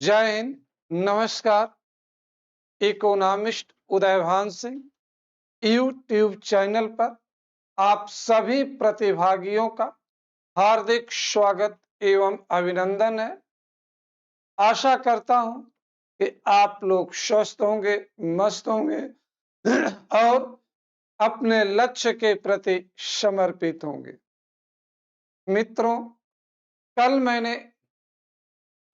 जय हिंद, नमस्कार। Economist Udaybhan Singh YouTube channel पर आप सभी प्रतिभागियों का हार्दिक स्वागत एवं अभिनंदन है। आशा करता हूं कि आप लोग स्वस्थ होंगे, मस्त होंगे और अपने लक्ष्य के प्रति समर्पित होंगे। मित्रों, कल मैंने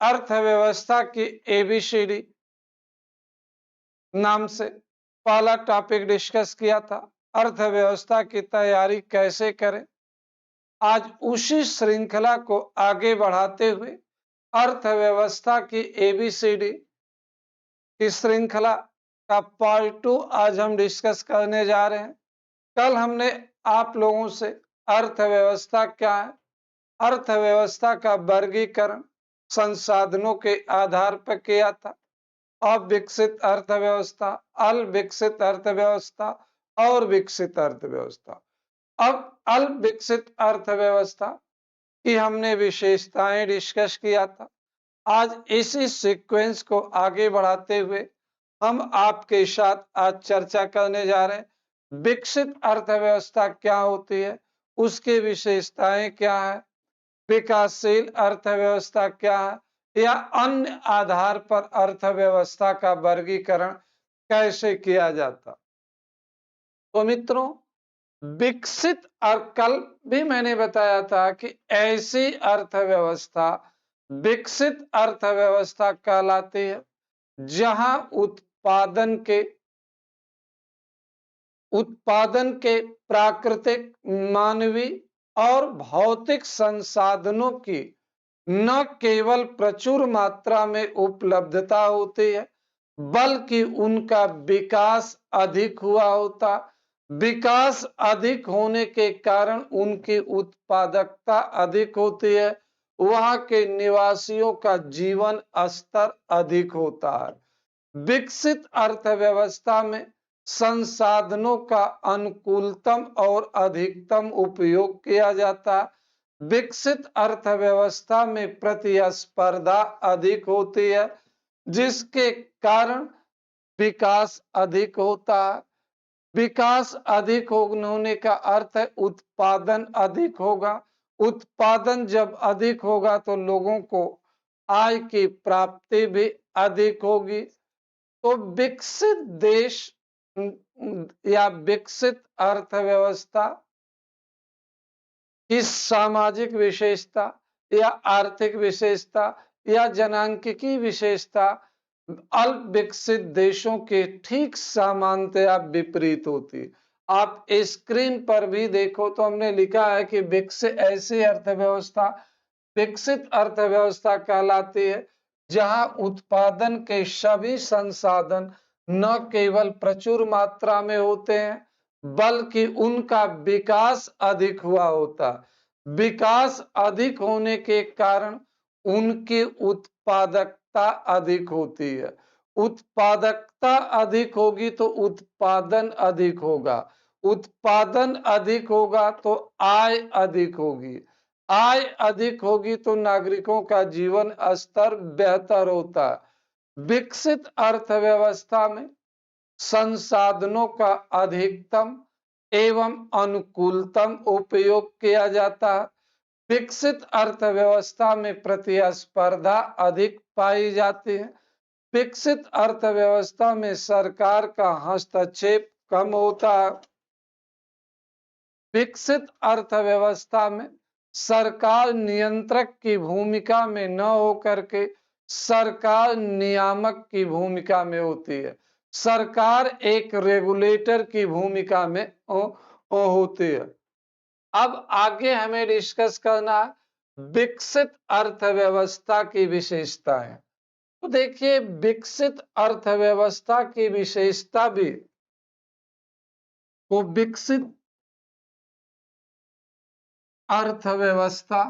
अर्थव्यवस्था की एबीसीडी नाम से पहला टॉपिक डिस्कस किया था। अर्थव्यवस्था की तैयारी कैसे करें। आज उसी श्रृंखला को आगे बढ़ाते हुए अर्थव्यवस्था की एबीसीडी की श्रृंखला का पार्ट 2 आज हम डिस्कस करने जा रहे हैं। कल हमने आप लोगों से अर्थव्यवस्था क्या है, अर्थव्यवस्था का वर्गीकरण संसाधनों के आधार पर किया था। अविकसित अर्थव्यवस्था, अल्पविकसित अर्थव्यवस्था और विकसित अर्थव्यवस्था। अब अल्पविकसित अर्थव्यवस्था की हमने विशेषताएं डिस्कस किया था। आज इसी सीक्वेंस को आगे बढ़ाते हुए हम आपके साथ आज चर्चा करने जा रहे हैं। विकसित अर्थव्यवस्था क्या होती है, उसकी विशेषताएं क्या है, विकासशील अर्थव्यवस्था क्या है या अन्य आधार पर अर्थव्यवस्था का वर्गीकरण कैसे किया जाता। तो मित्रों, विकसित और कल भी मैंने बताया था कि ऐसी अर्थव्यवस्था विकसित अर्थव्यवस्था कहलाती है जहां उत्पादन के प्राकृतिक, मानवीय और भौतिक संसाधनों की न केवल प्रचुर मात्रा में उपलब्धता होती है, बल्कि उनका विकास अधिक हुआ होता। विकास अधिक होने के कारण उनकी उत्पादकता अधिक होती है, वहां के निवासियों का जीवन स्तर अधिक होता है। विकसित अर्थव्यवस्था में संसाधनों का अनुकूलतम और अधिकतम उपयोग किया जाता है। विकसित अर्थव्यवस्था में प्रतिस्पर्धा अधिक होती है, जिसके कारण विकास अधिक होता है। विकास अधिक होने का अर्थ है उत्पादन अधिक होगा। उत्पादन जब अधिक होगा तो लोगों को आय की प्राप्ति भी अधिक होगी। तो विकसित देश या विकसित अर्थव्यवस्था की सामाजिक विशेषता या आर्थिक विशेषता या जनांकिकी विशेषता अल्प विकसित देशों के ठीक सामान्यतया विपरीत होती। आप स्क्रीन पर भी देखो तो हमने लिखा है कि विकसित ऐसी अर्थव्यवस्था विकसित अर्थव्यवस्था कहलाती है जहां उत्पादन के सभी संसाधन न केवल प्रचुर मात्रा में होते हैं, बल्कि उनका विकास अधिक हुआ होता। विकास अधिक होने के कारण उनकी उत्पादकता अधिक होती है। उत्पादकता अधिक होगी तो उत्पादन अधिक होगा। उत्पादन अधिक होगा तो आय अधिक होगी। आय अधिक होगी तो नागरिकों का जीवन स्तर बेहतर होता है। विकसित अर्थव्यवस्था में संसाधनों का अधिकतम एवं अनुकूलतम उपयोग किया जाता है। विकसित अर्थव्यवस्था में प्रतिस्पर्धा अधिक पाई जाती है। विकसित अर्थव्यवस्था में सरकार का हस्तक्षेप कम होता है। विकसित अर्थव्यवस्था में सरकार नियंत्रक की भूमिका में न होकर के सरकार नियामक की भूमिका में होती है। सरकार एक रेगुलेटर की भूमिका में होती है। अब आगे हमें डिस्कस करना विकसित अर्थव्यवस्था की विशेषताएं। तो देखिए, विकसित अर्थव्यवस्था की विशेषता भी वो विकसित अर्थव्यवस्था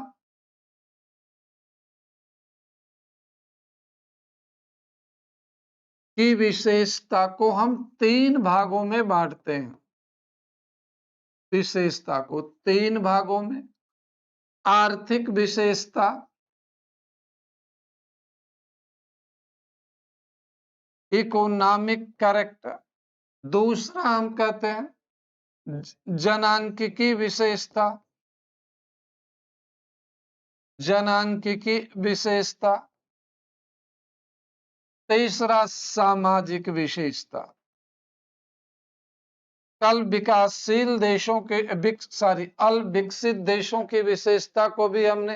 की विशेषता को हम 3 भागों में बांटते हैं। विशेषता को 3 भागों में, आर्थिक विशेषता, इकोनॉमिक कैरेक्टर। दूसरा हम कहते हैं जनांकिकी विशेषता, जनांकिकी विशेषता। तीसरा सामाजिक विशेषता। कल विकासशील देशों के अल विकसित देशों की विशेषता को भी हमने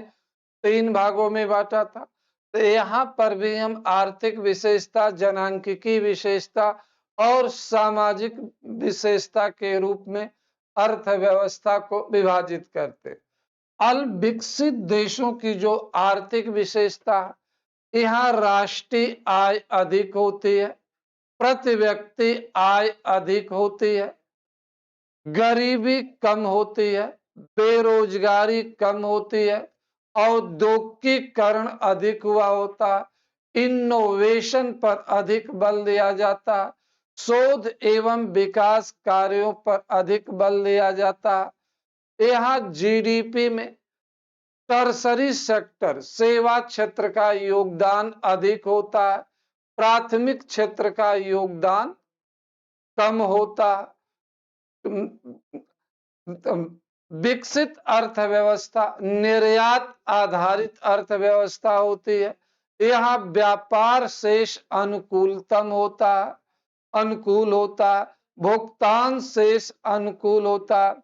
3 भागों में बांटा था। तो यहाँ पर भी हम आर्थिक विशेषता, जनांकिकी विशेषता और सामाजिक विशेषता के रूप में अर्थव्यवस्था को विभाजित करते। अल विकसित देशों की जो आर्थिक विशेषता है, यहाँ राष्ट्रीय आय अधिक होती है, प्रति व्यक्ति आय अधिक होती है, गरीबी कम होती है, बेरोजगारी कम होती है, औद्योगिकीकरण अधिक हुआ होता है, इनोवेशन पर अधिक बल दिया जाता है, शोध एवं विकास कार्यों पर अधिक बल दिया जाता है। यहाँ जीडीपी में टर्सरी सेक्टर, सेवा क्षेत्र का योगदान अधिक होता है, प्राथमिक क्षेत्र का योगदान कम होता है। विकसित अर्थव्यवस्था निर्यात आधारित अर्थव्यवस्था होती है। यहाँ व्यापार शेष अनुकूल होता है, भुगतान शेष अनुकूल होता है।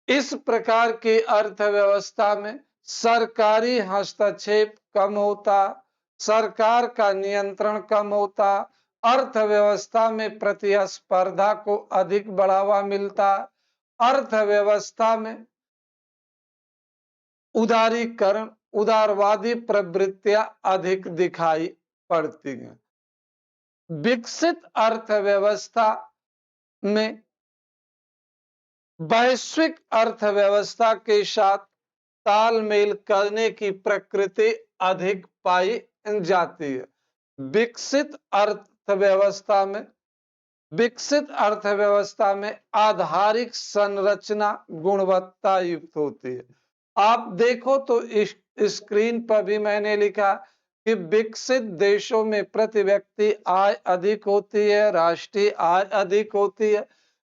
इस प्रकार की अर्थव्यवस्था में सरकारी हस्तक्षेप कम होता, सरकार का नियंत्रण कम होता, अर्थव्यवस्था में प्रतिस्पर्धा को अधिक बढ़ावा मिलता, अर्थव्यवस्था में उदारीकरण, उदारवादी प्रवृत्तियां अधिक दिखाई पड़ती हैं। विकसित अर्थव्यवस्था में वैश्विक अर्थव्यवस्था के साथ तालमेल करने की प्रकृति अधिक पाई जाती है। विकसित अर्थव्यवस्था में आधारिक संरचना गुणवत्ता युक्त होती है। आप देखो तो इस स्क्रीन पर भी मैंने लिखा कि विकसित देशों में प्रति व्यक्ति आय अधिक होती है, राष्ट्रीय आय अधिक होती है।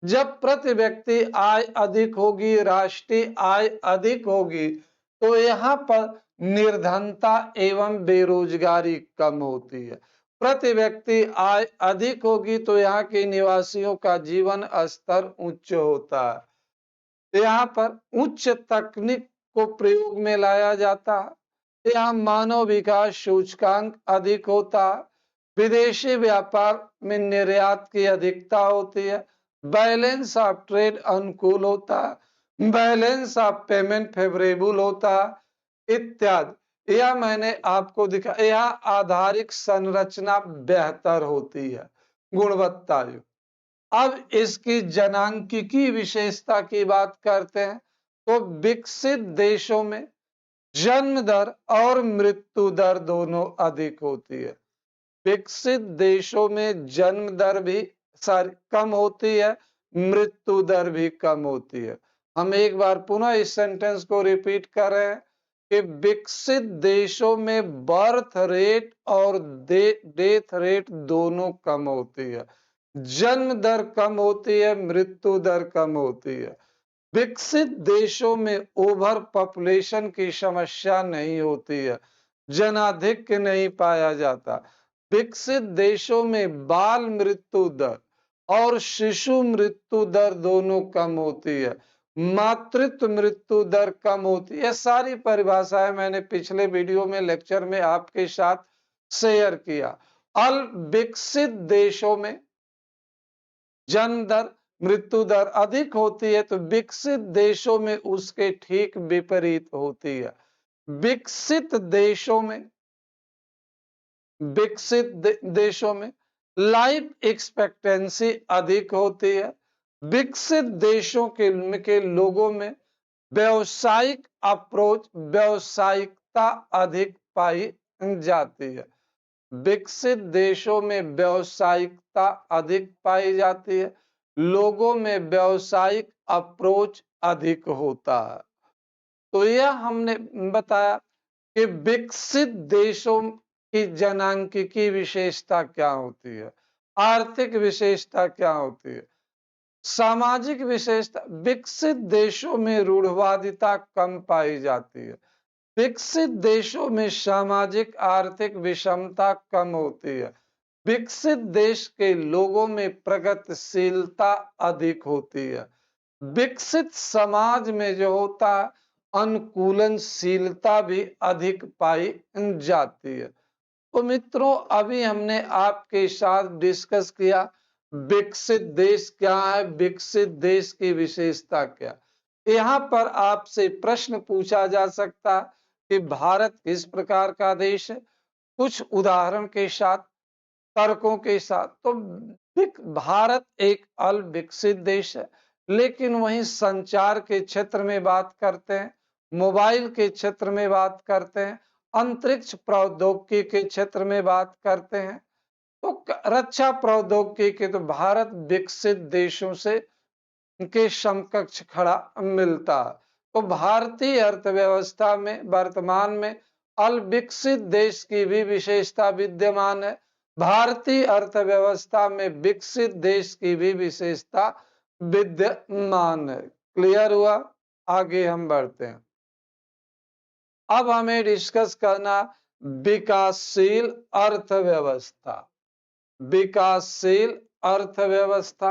जब प्रति व्यक्ति आय अधिक होगी, राष्ट्रीय आय अधिक होगी, तो यहाँ पर निर्धनता एवं बेरोजगारी कम होती है। प्रति व्यक्ति आय अधिक होगी तो यहाँ के निवासियों का जीवन स्तर उच्च होता है। यहाँ पर उच्च तकनीक को प्रयोग में लाया जाता है। यहाँ मानव विकास सूचकांक अधिक होता है। विदेशी व्यापार में निर्यात की अधिकता होती है। बैलेंस ऑफ ट्रेड अनुकूल होता है, बैलेंस ऑफ पेमेंट फेवरेबल होता है इत्यादि। यह मैंने आपको दिखा। यह आधारिक संरचना बेहतर होती है, गुणवत्ता युक्त। अब इसकी जनांकिकी विशेषता की बात करते हैं तो विकसित देशों में जन्म दर और मृत्यु दर दोनों अधिक होती है। विकसित देशों में जन्म दर भी कम होती है, मृत्यु दर भी कम होती है। हम एक बार पुनः इस सेंटेंस को रिपीट कर रहे हैं कि विकसित देशों में बर्थ रेट और डेथ रेट दोनों कम होती है, जन्म दर कम होती है, मृत्यु दर कम होती है। विकसित देशों में ओवर पॉपुलेशन की समस्या नहीं होती है, जनाधिक्य नहीं पाया जाता। विकसित देशों में बाल मृत्यु दर और शिशु मृत्यु दर दोनों कम होती है, मातृत्व मृत्यु दर कम होती है। सारी परिभाषाएं मैंने पिछले वीडियो में, लेक्चर में आपके साथ शेयर किया। अल विकसित देशों में जन्म दर, मृत्यु दर अधिक होती है तो विकसित देशों में उसके ठीक विपरीत होती है। विकसित देशों में लाइफ एक्सपेक्टेंसी अधिक होती है। विकसित देशों के लोगों में व्यावसायिक अप्रोच, व्यावसायिकता अधिक पाई जाती है। विकसित देशों में व्यावसायिकता अधिक पाई जाती है, लोगों में व्यावसायिक अप्रोच अधिक होता है। तो यह हमने बताया कि विकसित देशों कि जनांकिकी विशेषता क्या होती है, आर्थिक विशेषता क्या होती है, सामाजिक विशेषता। विकसित देशों में रूढ़वादिता कम पाई जाती है, विकसित देशों में सामाजिक आर्थिक विषमता कम होती है, विकसित देश के लोगों में प्रगतिशीलता अधिक होती है, विकसित समाज में जो होता है अनुकूलनशीलता भी अधिक पाई जाती है। तो मित्रों, अभी हमने आपके साथ डिस्कस किया विकसित देश क्या है, विकसित देश की विशेषता क्या। यहाँ पर आपसे प्रश्न पूछा जा सकता है कि भारत किस प्रकार का देश है, कुछ उदाहरण के साथ, तर्कों के साथ। तो भारत एक अल्पविकसित देश है, लेकिन वहीं संचार के क्षेत्र में बात करते हैं, मोबाइल के क्षेत्र में बात करते हैं, अंतरिक्ष प्रौद्योगिकी के क्षेत्र में बात करते हैं, तो रक्षा प्रौद्योगिकी के, तो भारत विकसित देशों से के समकक्ष खड़ा मिलता है। तो भारतीय अर्थव्यवस्था में वर्तमान में अल्पविकसित देश की भी विशेषता विद्यमान है, भारतीय अर्थव्यवस्था में विकसित देश की भी विशेषता विद्यमान है। क्लियर हुआ? आगे हम बढ़ते हैं। अब हमें डिस्कस करना विकासशील अर्थव्यवस्था। विकासशील अर्थव्यवस्था,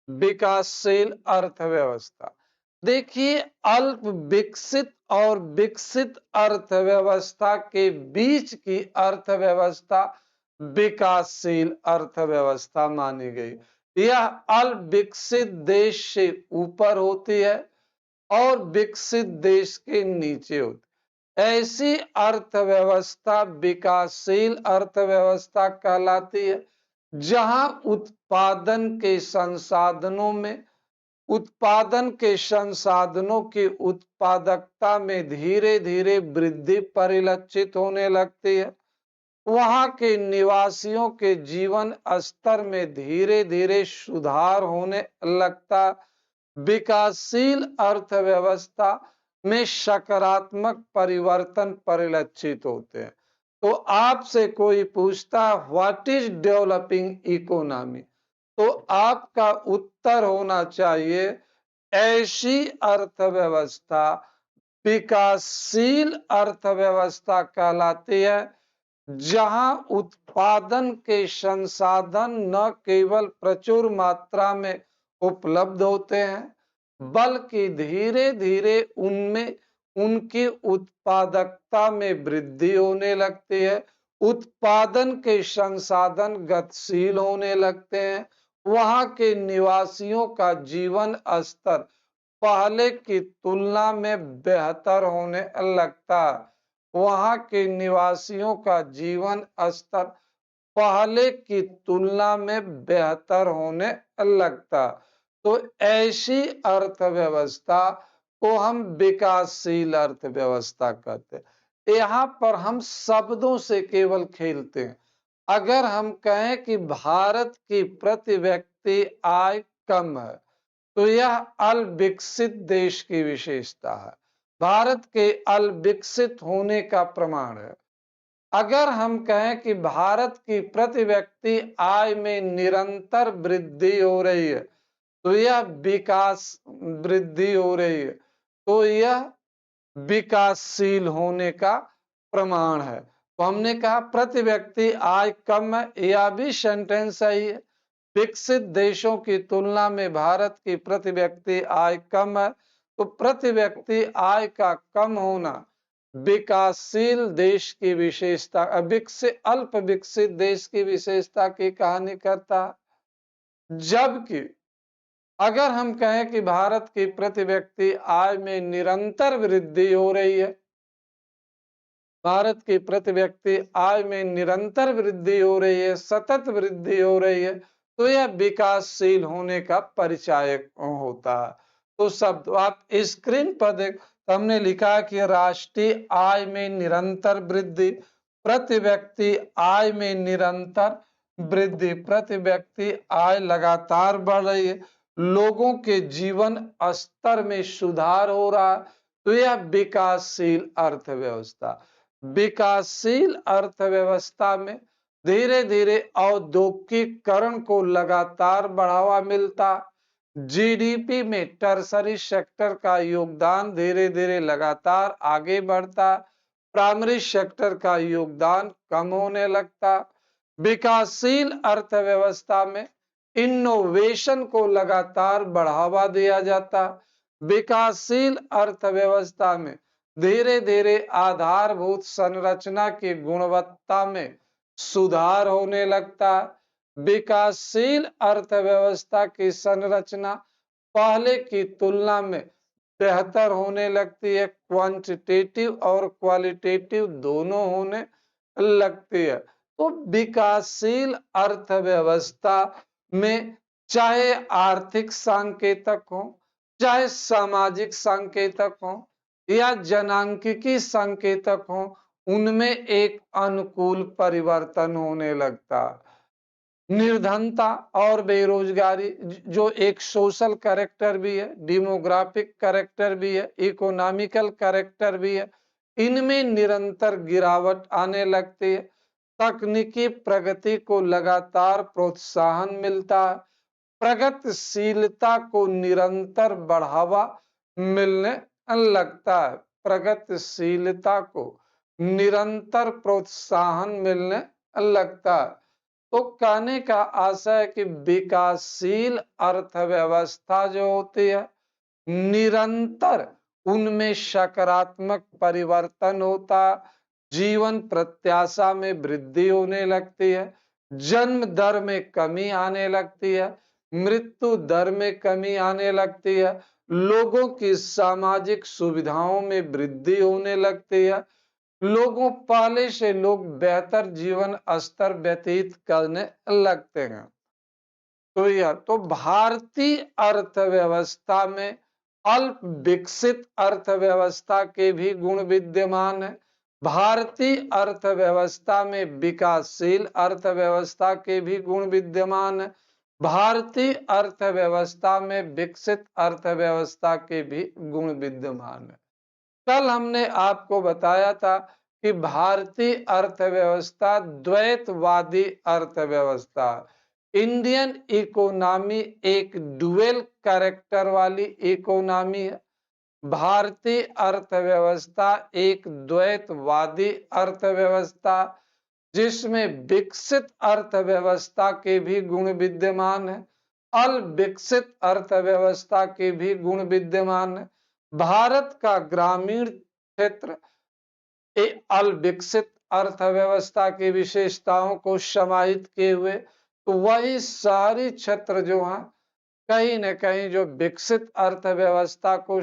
विकासशील अर्थव्यवस्था। देखिए, अल्प विकसित और विकसित अर्थव्यवस्था के बीच की अर्थव्यवस्था विकासशील अर्थव्यवस्था मानी गई। यह अल्प विकसित देश से ऊपर होती है और विकसित देश के नीचे होती है। ऐसी अर्थव्यवस्था विकासशील अर्थव्यवस्था कहलाती है जहां उत्पादन के संसाधनों की उत्पादकता में धीरे धीरे वृद्धि परिलक्षित होने लगती है, वहां के निवासियों के जीवन स्तर में धीरे धीरे सुधार होने लगता। विकासशील अर्थव्यवस्था में सकारात्मक परिवर्तन परिलक्षित होते हैं। तो आपसे कोई पूछता व्हाट इज डेवलपिंग इकोनॉमी, तो आपका उत्तर होना चाहिए ऐसी अर्थव्यवस्था विकासशील अर्थव्यवस्था कहलाती है जहां उत्पादन के संसाधन न केवल प्रचुर मात्रा में उपलब्ध होते हैं बल्कि धीरे धीरे उनमें उनकी उत्पादकता में वृद्धि होने लगती है, उत्पादन के संसाधन गतिशील होने लगते हैं, वहां के निवासियों का जीवन स्तर पहले की तुलना में बेहतर होने लगता है। वहां के निवासियों का जीवन स्तर पहले की तुलना में बेहतर होने लगता। तो ऐसी अर्थव्यवस्था को हम विकासशील अर्थव्यवस्था कहते हैं। यहाँ पर हम शब्दों से केवल खेलते हैं। अगर हम कहें कि भारत की प्रति व्यक्ति आय कम है, तो यह अल्पविकसित देश की विशेषता है, भारत के अल्पविकसित होने का प्रमाण है। अगर हम कहें कि भारत की प्रति व्यक्ति आय में निरंतर वृद्धि हो रही है, तो यह विकास वृद्धि हो रही है, तो यह विकासशील होने का प्रमाण है। तो हमने कहा प्रति व्यक्ति आय कम है, यह भी सेंटेंस सही है। विकसित देशों की तुलना में भारत की प्रति व्यक्ति आय कम है, तो प्रति व्यक्ति आय का कम होना विकासशील देश की विशेषता, अल्प विकसित देश की विशेषता की कहानी करता। जबकि अगर हम कहें कि भारत की प्रति व्यक्ति आय में निरंतर वृद्धि हो रही है, भारत की प्रति व्यक्ति आय में निरंतर वृद्धि हो रही है, सतत वृद्धि हो रही है, तो यह विकासशील होने का परिचायक होता है। तो शब्द आप स्क्रीन पर देख, हमने लिखा कि राष्ट्रीय आय में निरंतर वृद्धि, प्रति व्यक्ति आय में निरंतर वृद्धि, प्रति व्यक्ति आय लगातार बढ़ रही है, लोगों के जीवन स्तर में सुधार हो रहा है, तो यह विकासशील अर्थव्यवस्था। विकासशील अर्थव्यवस्था में धीरे धीरे औद्योगिकीकरण को लगातार बढ़ावा मिलता, जीडीपी में टर्सरी सेक्टर का योगदान धीरे धीरे लगातार आगे बढ़ता, प्राइमरी सेक्टर का योगदान कम होने लगता। विकासशील अर्थव्यवस्था में इनोवेशन को लगातार बढ़ावा दिया जाता। विकासशील अर्थव्यवस्था में धीरे धीरे आधारभूत संरचना की गुणवत्ता में सुधार होने लगता। विकासशील अर्थव्यवस्था की संरचना पहले की तुलना में बेहतर होने लगती है, क्वांटिटेटिव और क्वालिटेटिव दोनों होने लगती है। तो विकासशील अर्थव्यवस्था में चाहे आर्थिक सांकेतक हो, चाहे सामाजिक सांकेतक हो या जनांकिकी सांकेतक हो, उनमें एक अनुकूल परिवर्तन होने लगता। निर्धनता और बेरोजगारी जो एक सोशल कैरेक्टर भी है, डेमोग्राफिक कैरेक्टर भी है, इकोनॉमिकल कैरेक्टर भी है, इनमें निरंतर गिरावट आने लगती है। तकनीकी प्रगति को लगातार प्रोत्साहन मिलता है, प्रगतिशीलता को निरंतर बढ़ावा मिलने लगता है, प्रगतिशीलता को निरंतर प्रोत्साहन मिलने लगता है। तो कहने का आशय है कि विकासशील अर्थव्यवस्था जो होती है, निरंतर उनमें सकारात्मक परिवर्तन होता, जीवन प्रत्याशा में वृद्धि होने लगती है, जन्म दर में कमी आने लगती है, मृत्यु दर में कमी आने लगती है, लोगों की सामाजिक सुविधाओं में वृद्धि होने लगती है, लोगों पहले से लोग बेहतर जीवन स्तर व्यतीत करने लगते हैं। तो यह तो भारतीय अर्थव्यवस्था में अल्प विकसित अर्थव्यवस्था के भी गुण विद्यमान है, भारतीय अर्थव्यवस्था में विकासशील अर्थव्यवस्था के भी गुण विद्यमान है, भारतीय अर्थव्यवस्था में विकसित अर्थव्यवस्था के भी गुण विद्यमान है। कल हमने आपको बताया था कि भारतीय अर्थव्यवस्था द्वैतवादी अर्थव्यवस्था, इंडियन इकोनॉमी एक डुअल कैरेक्टर वाली इकोनॉमी है। भारतीय अर्थव्यवस्था एक द्वैतवादी अर्थव्यवस्था, जिसमें विकसित अर्थव्यवस्था के भी गुण विद्यमान है, अविकसित अर्थव्यवस्था के भी गुण विद्यमान है। भारत का ग्रामीण क्षेत्र अविकसित अर्थव्यवस्था की विशेषताओं को समाहित किए हुए, तो वही सारी क्षेत्र जो है कहीं न कहीं जो विकसित अर्थव्यवस्था को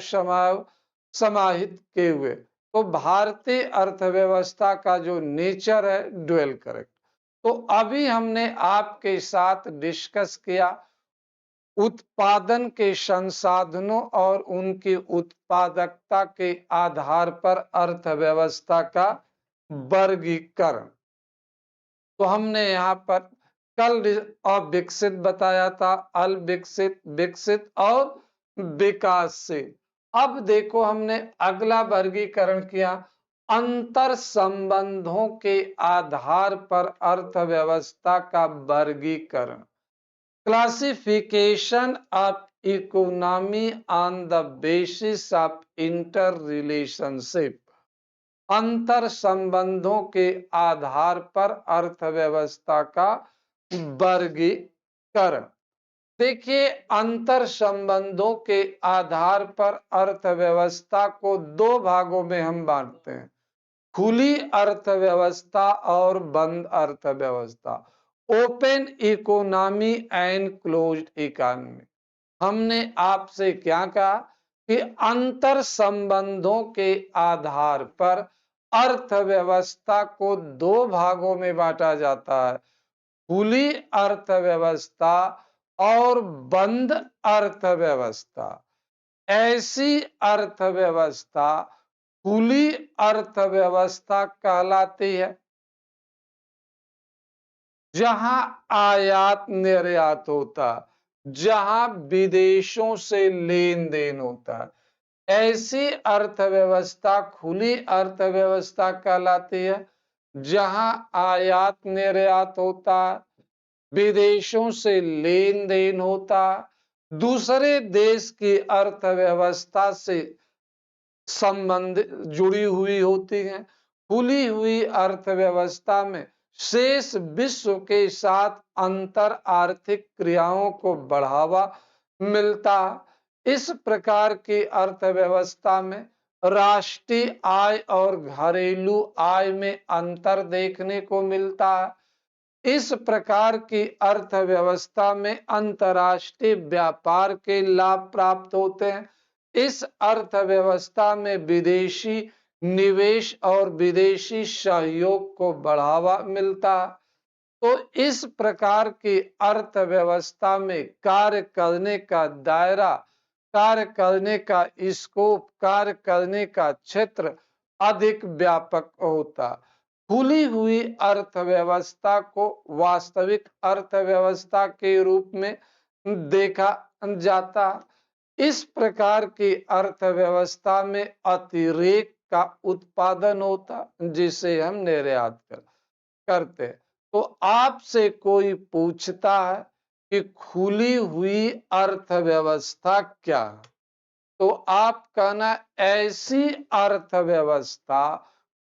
समाहित किए हुए। तो भारतीय अर्थव्यवस्था का जो नेचर है डुअल कैरेक्टर। तो अभी हमने आपके साथ डिस्कस किया उत्पादन के संसाधनों और उनकी उत्पादकता के आधार पर अर्थव्यवस्था का वर्गीकरण। तो हमने यहाँ पर कल अविकसित बताया था, अविकसित, विकसित और विकासशील। अब देखो हमने अगला वर्गीकरण किया अंतर संबंधों के आधार पर अर्थव्यवस्था का वर्गीकरण, classification of economy on the basis of interrelationship, अंतर संबंधों के आधार पर अर्थव्यवस्था का वर्गीकरण। देखिए अंतर संबंधों के आधार पर अर्थव्यवस्था को दो भागों में हम बांटते हैं, खुली अर्थव्यवस्था और बंद अर्थव्यवस्था, open economy and closed economy. हमने आपसे क्या कहा कि अंतर संबंधों के आधार पर अर्थव्यवस्था को दो भागों में बांटा जाता है, खुली अर्थव्यवस्था और बंद अर्थव्यवस्था। ऐसी अर्थव्यवस्था खुली अर्थव्यवस्था कहलाती है जहां आयात निर्यात होता, जहां विदेशों से लेन देन होता है। ऐसी अर्थव्यवस्था खुली अर्थव्यवस्था कहलाती है, जहां आयात निर्यात होता है, विदेशों से लेन देन होता, दूसरे देश की अर्थव्यवस्था से संबंध जुड़ी हुई होती हैं। खुली हुई अर्थव्यवस्था में शेष विश्व के साथ अंतर आर्थिक क्रियाओं को बढ़ावा मिलता। इस प्रकार की अर्थव्यवस्था में राष्ट्रीय आय और घरेलू आय में अंतर देखने को मिलता है। इस प्रकार की अर्थव्यवस्था में अंतर्राष्ट्रीय व्यापार के लाभ प्राप्त होते हैं। इस अर्थव्यवस्था में विदेशी निवेश और विदेशी सहयोग को बढ़ावा मिलता। तो इस प्रकार की अर्थव्यवस्था में कार्य करने का दायरा, कार्य करने का स्कोप, कार्य करने का क्षेत्र अधिक व्यापक होता। खुली हुई अर्थव्यवस्था को वास्तविक अर्थव्यवस्था के रूप में देखा जाता। इस प्रकार की अर्थव्यवस्था में अतिरेक का उत्पादन होता, जिसे हम निर्यात करते। तो आपसे कोई पूछता है कि खुली हुई अर्थव्यवस्था क्या है, तो आप कहना ऐसी अर्थव्यवस्था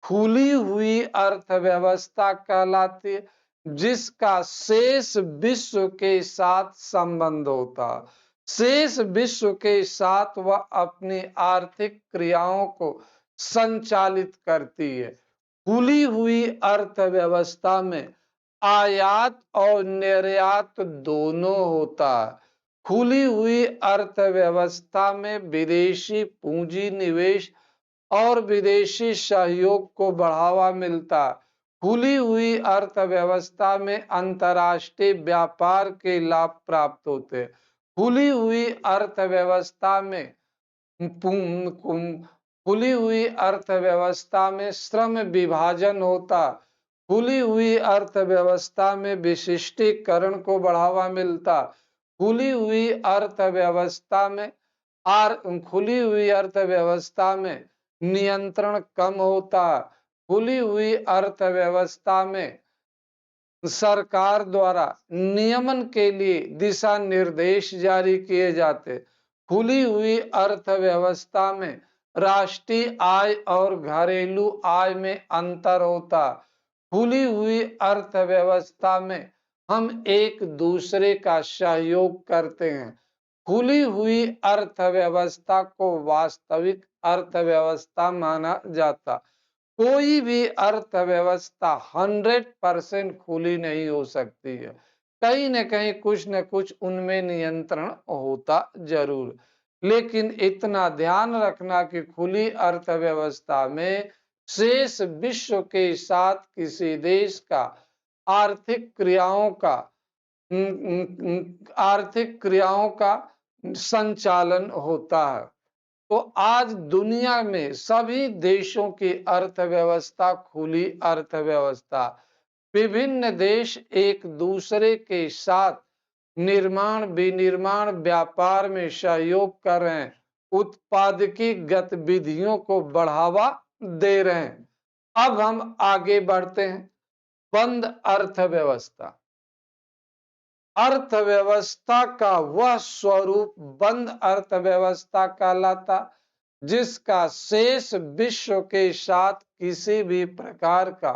खुली हुई अर्थव्यवस्था कहलाती है, जिसका शेष विश्व के साथ संबंध होता, शेष विश्व के साथ वह अपनी आर्थिक क्रियाओं को संचालित करती है। खुली हुई अर्थव्यवस्था में आयात और निर्यात दोनों होता है। खुली हुई अर्थव्यवस्था में विदेशी पूंजी निवेश और विदेशी सहयोग को बढ़ावा मिलता। खुली हुई अर्थव्यवस्था में अंतर्राष्ट्रीय व्यापार के लाभ प्राप्त होते। खुली हुई अर्थव्यवस्था में खुली हुई अर्थव्यवस्था में श्रम विभाजन होता। खुली हुई अर्थव्यवस्था में विशिष्टीकरण को बढ़ावा मिलता। खुली हुई अर्थव्यवस्था में खुली हुई अर्थव्यवस्था में नियंत्रण कम होता। खुली हुई अर्थव्यवस्था में सरकार द्वारा नियमन के लिए दिशा निर्देश जारी किए जाते। खुली हुई अर्थव्यवस्था में राष्ट्रीय आय और घरेलू आय में अंतर होता। खुली हुई अर्थव्यवस्था में हम एक दूसरे का सहयोग करते हैं। खुली हुई अर्थव्यवस्था को वास्तविक अर्थव्यवस्था माना जाता। कोई भी अर्थव्यवस्था 100% खुली नहीं हो सकती है, कहीं न कहीं कुछ न कुछ उनमें नियंत्रण होता जरूर। लेकिन इतना ध्यान रखना कि खुली अर्थव्यवस्था में शेष विश्व के साथ किसी देश का आर्थिक क्रियाओं का संचालन होता है। तो आज दुनिया में सभी देशों की अर्थव्यवस्था खुली अर्थव्यवस्था। विभिन्न देश एक दूसरे के साथ निर्माण विनिर्माण व्यापार में सहयोग कर रहे हैं, उत्पादकी गतिविधियों को बढ़ावा दे रहे हैं। अब हम आगे बढ़ते हैं। बंद अर्थव्यवस्था। अर्थव्यवस्था का वह स्वरूप बंद अर्थव्यवस्था कहलाता, जिसका शेष विश्व के साथ किसी भी प्रकार का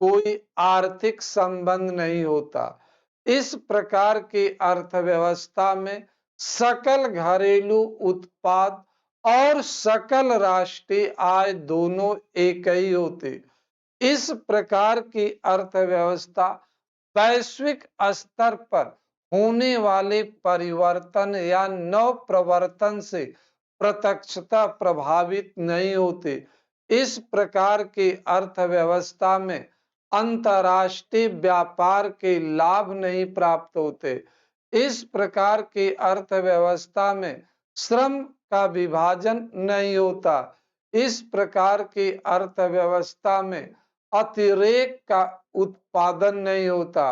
कोई आर्थिक संबंध नहीं होता। इस प्रकार की अर्थव्यवस्था में सकल घरेलू उत्पाद और सकल राष्ट्रीय आय दोनों एक ही होते। इस प्रकार की अर्थव्यवस्था वैश्विक स्तर पर होने वाले परिवर्तन या नव प्रवर्तन से प्रत्यक्षता प्रभावित नहीं होते। इस प्रकार की अर्थव्यवस्था में अंतर्राष्ट्रीय व्यापार के लाभ नहीं प्राप्त होते। इस प्रकार की अर्थव्यवस्था में श्रम का विभाजन नहीं होता। इस प्रकार की अर्थव्यवस्था में अतिरेक का उत्पादन नहीं होता।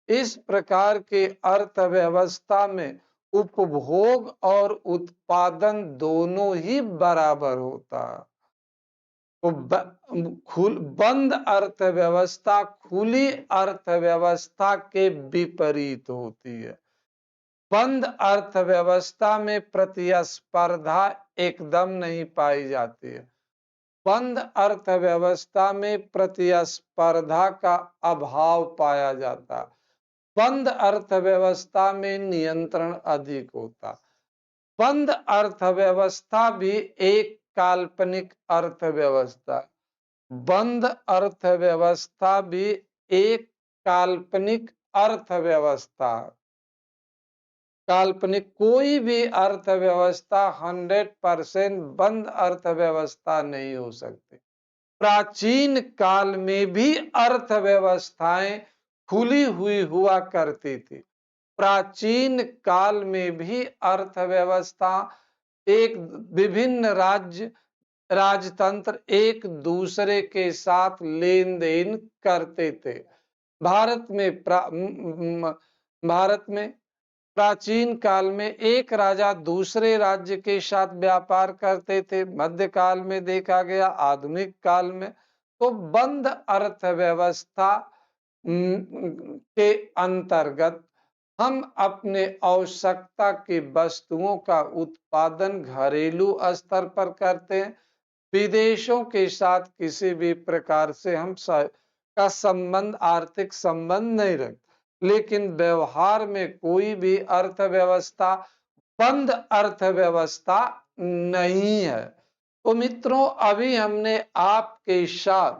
इस प्रकार की अर्थव्यवस्था में उपभोग और उत्पादन दोनों ही बराबर होता है। तो बंद अर्थव्यवस्था खुली अर्थव्यवस्था के विपरीत होती है। बंद अर्थव्यवस्था में प्रतिस्पर्धा एकदम नहीं पाई जाती है। बंद अर्थव्यवस्था में प्रतिस्पर्धा का अभाव पाया जाता है। बंद अर्थव्यवस्था में नियंत्रण अधिक होता। बंद अर्थव्यवस्था भी एक काल्पनिक अर्थव्यवस्था। बंद अर्थव्यवस्था भी एक काल्पनिक अर्थव्यवस्था। काल्पनिक कोई भी अर्थव्यवस्था 100% बंद अर्थव्यवस्था नहीं हो सकती। प्राचीन काल में भी अर्थव्यवस्थाएं खुली हुई हुआ करती थी। प्राचीन काल में भी अर्थव्यवस्था एक विभिन्न राजतंत्र एक दूसरे के साथ लेन देन करते थे। भारत में प्राचीन काल में एक राजा दूसरे राज्य के साथ व्यापार करते थे। मध्यकाल में देखा गया, आधुनिक काल में तो बंद अर्थव्यवस्था के अंतर्गत हम अपने आवश्यकता की वस्तुओं का उत्पादन घरेलू स्तर पर करते हैं। विदेशों के साथ किसी भी प्रकार से हम का संबंध, आर्थिक संबंध नहीं रखते। लेकिन व्यवहार में कोई भी अर्थव्यवस्था बंद अर्थव्यवस्था नहीं है। तो मित्रों, अभी हमने आपके साथ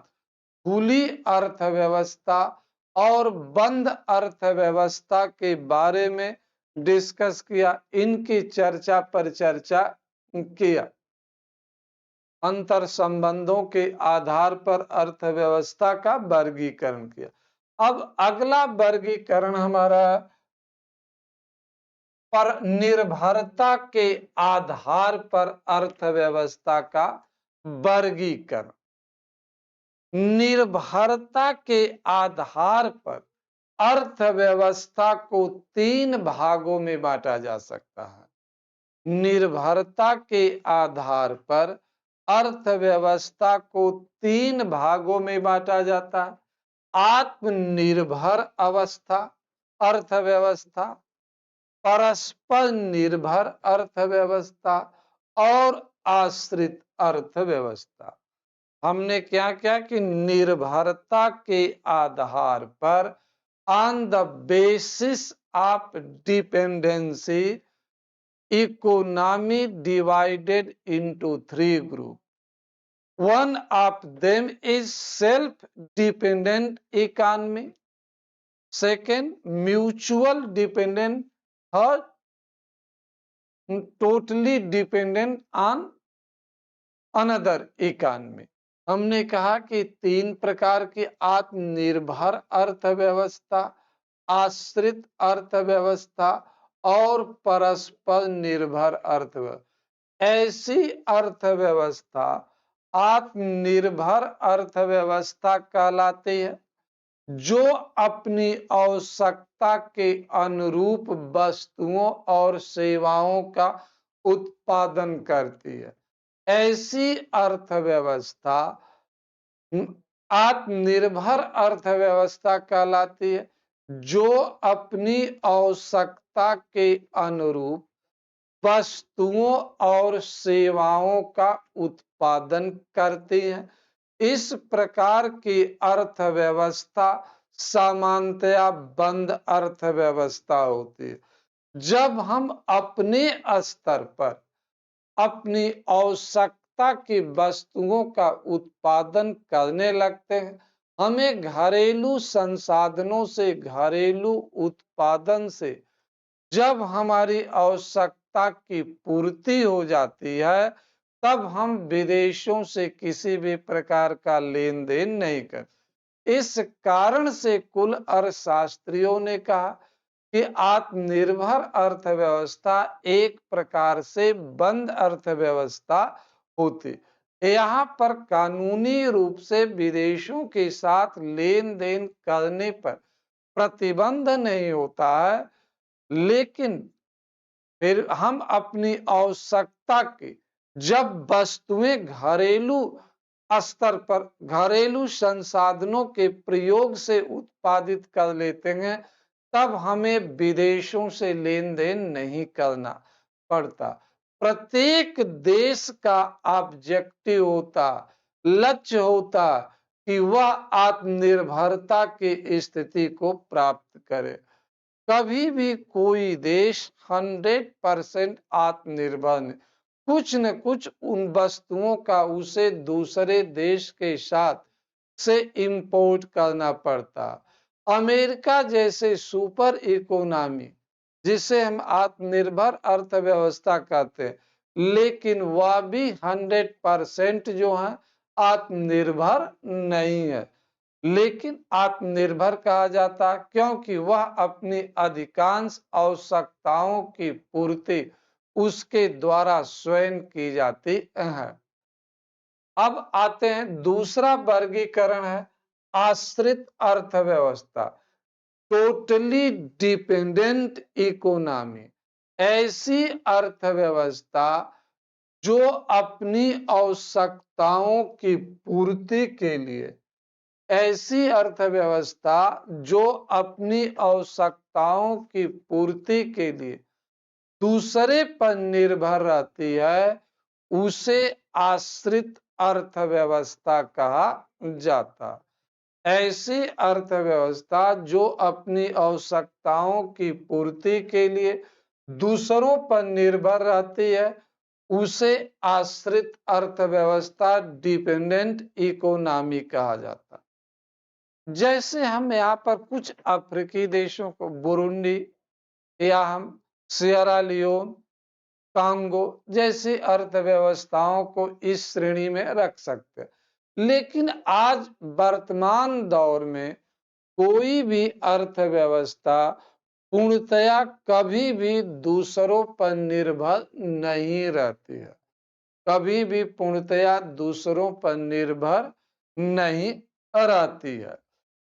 खुली अर्थव्यवस्था और बंद अर्थव्यवस्था के बारे में डिस्कस किया, इनकी चर्चा पर चर्चा किया। अंतर संबंधों के आधार पर अर्थव्यवस्था का वर्गीकरण किया। अब अगला वर्गीकरण हमारा पर निर्भरता के आधार पर अर्थव्यवस्था का वर्गीकरण। निर्भरता के आधार पर अर्थव्यवस्था को 3 भागों में बांटा जा सकता है। निर्भरता के आधार पर अर्थव्यवस्था को 3 भागों में बांटा जाता है। आत्मनिर्भर अवस्था अर्थव्यवस्था, परस्पर निर्भर अर्थव्यवस्था और आश्रित अर्थव्यवस्था। हमने क्या किया कि निर्भरता के आधार पर on the basis of dependency economy divided into 3 group. One of them is self-dependent economy. Second, mutual dependent. Third, totally dependent on another economy. हमने कहा कि 3 प्रकार की आत्मनिर्भर अर्थव्यवस्था, आश्रित अर्थव्यवस्था और परस्पर निर्भर अर्थव्यवस्था। ऐसी अर्थव्यवस्था आत्मनिर्भर अर्थव्यवस्था कहलाती है जो अपनी आवश्यकता के अनुरूप वस्तुओं और सेवाओं का उत्पादन करती है। ऐसी अर्थव्यवस्था आत्मनिर्भर अर्थव्यवस्था कहलाती है जो अपनी आवश्यकता के अनुरूप वस्तुओं और सेवाओं का उत्पादन करती हैं। इस प्रकार की अर्थव्यवस्था सामान्यतया बंद अर्थव्यवस्था होती है। जब हम अपने स्तर पर अपनी आवश्यकता की वस्तुओं का उत्पादन करने लगते हैं, हमें घरेलू संसाधनों से, घरेलू उत्पादन से जब हमारी आवश्यकता की पूर्ति हो जाती है, तब हम विदेशों से किसी भी प्रकार का लेन देन नहीं करते। इस कारण से कुल अर्थशास्त्रियों ने कहा कि आत्मनिर्भर अर्थव्यवस्था एक प्रकार से बंद अर्थव्यवस्था होती। यहाँ पर कानूनी रूप से विदेशों के साथ लेन देन करने पर प्रतिबंध नहीं होता है, लेकिन फिर हम अपनी आवश्यकता की जब वस्तुएं घरेलू स्तर पर घरेलू संसाधनों के प्रयोग से उत्पादित कर लेते हैं, तब हमें विदेशों से लेन देन नहीं करना पड़ता। प्रत्येक देश का ऑब्जेक्टिव होता, लक्ष्य होता कि वह आत्मनिर्भरता की स्थिति को प्राप्त करे। कभी भी कोई देश 100% आत्मनिर्भर नहीं, कुछ न कुछ उन वस्तुओं का उसे दूसरे देश के साथ से इंपोर्ट करना पड़ता। अमेरिका जैसे सुपर इकोनॉमी, जिसे हम आत्मनिर्भर अर्थव्यवस्था कहते हैं, लेकिन वह भी 100% जो है आत्मनिर्भर नहीं है, लेकिन आत्मनिर्भर कहा जाता है क्योंकि वह अपनी अधिकांश आवश्यकताओं की पूर्ति उसके द्वारा स्वयं की जाती है। अब आते हैं, दूसरा वर्गीकरण है आश्रित अर्थव्यवस्था, टोटली डिपेंडेंट इकोनॉमी। ऐसी अर्थव्यवस्था जो अपनी आवश्यकताओं की पूर्ति के लिए ऐसी अर्थव्यवस्था जो अपनी आवश्यकताओं की पूर्ति के लिए दूसरे पर निर्भर रहती है, उसे आश्रित अर्थव्यवस्था कहा जाता। ऐसी अर्थव्यवस्था जो अपनी आवश्यकताओं की पूर्ति के लिए दूसरों पर निर्भर रहती है, उसे आश्रित अर्थव्यवस्था, डिपेंडेंट इकोनॉमी कहा जाता। जैसे हम यहाँ पर कुछ अफ्रीकी देशों को, बुरुंडी या हम सियरा लियोन, कांगो जैसी अर्थव्यवस्थाओं को इस श्रेणी में रख सकते हैं। लेकिन आज वर्तमान दौर में कोई भी अर्थव्यवस्था पूर्णतया कभी भी दूसरों पर निर्भर नहीं रहती है, कभी भी पूर्णतया दूसरों पर निर्भर नहीं रहती है।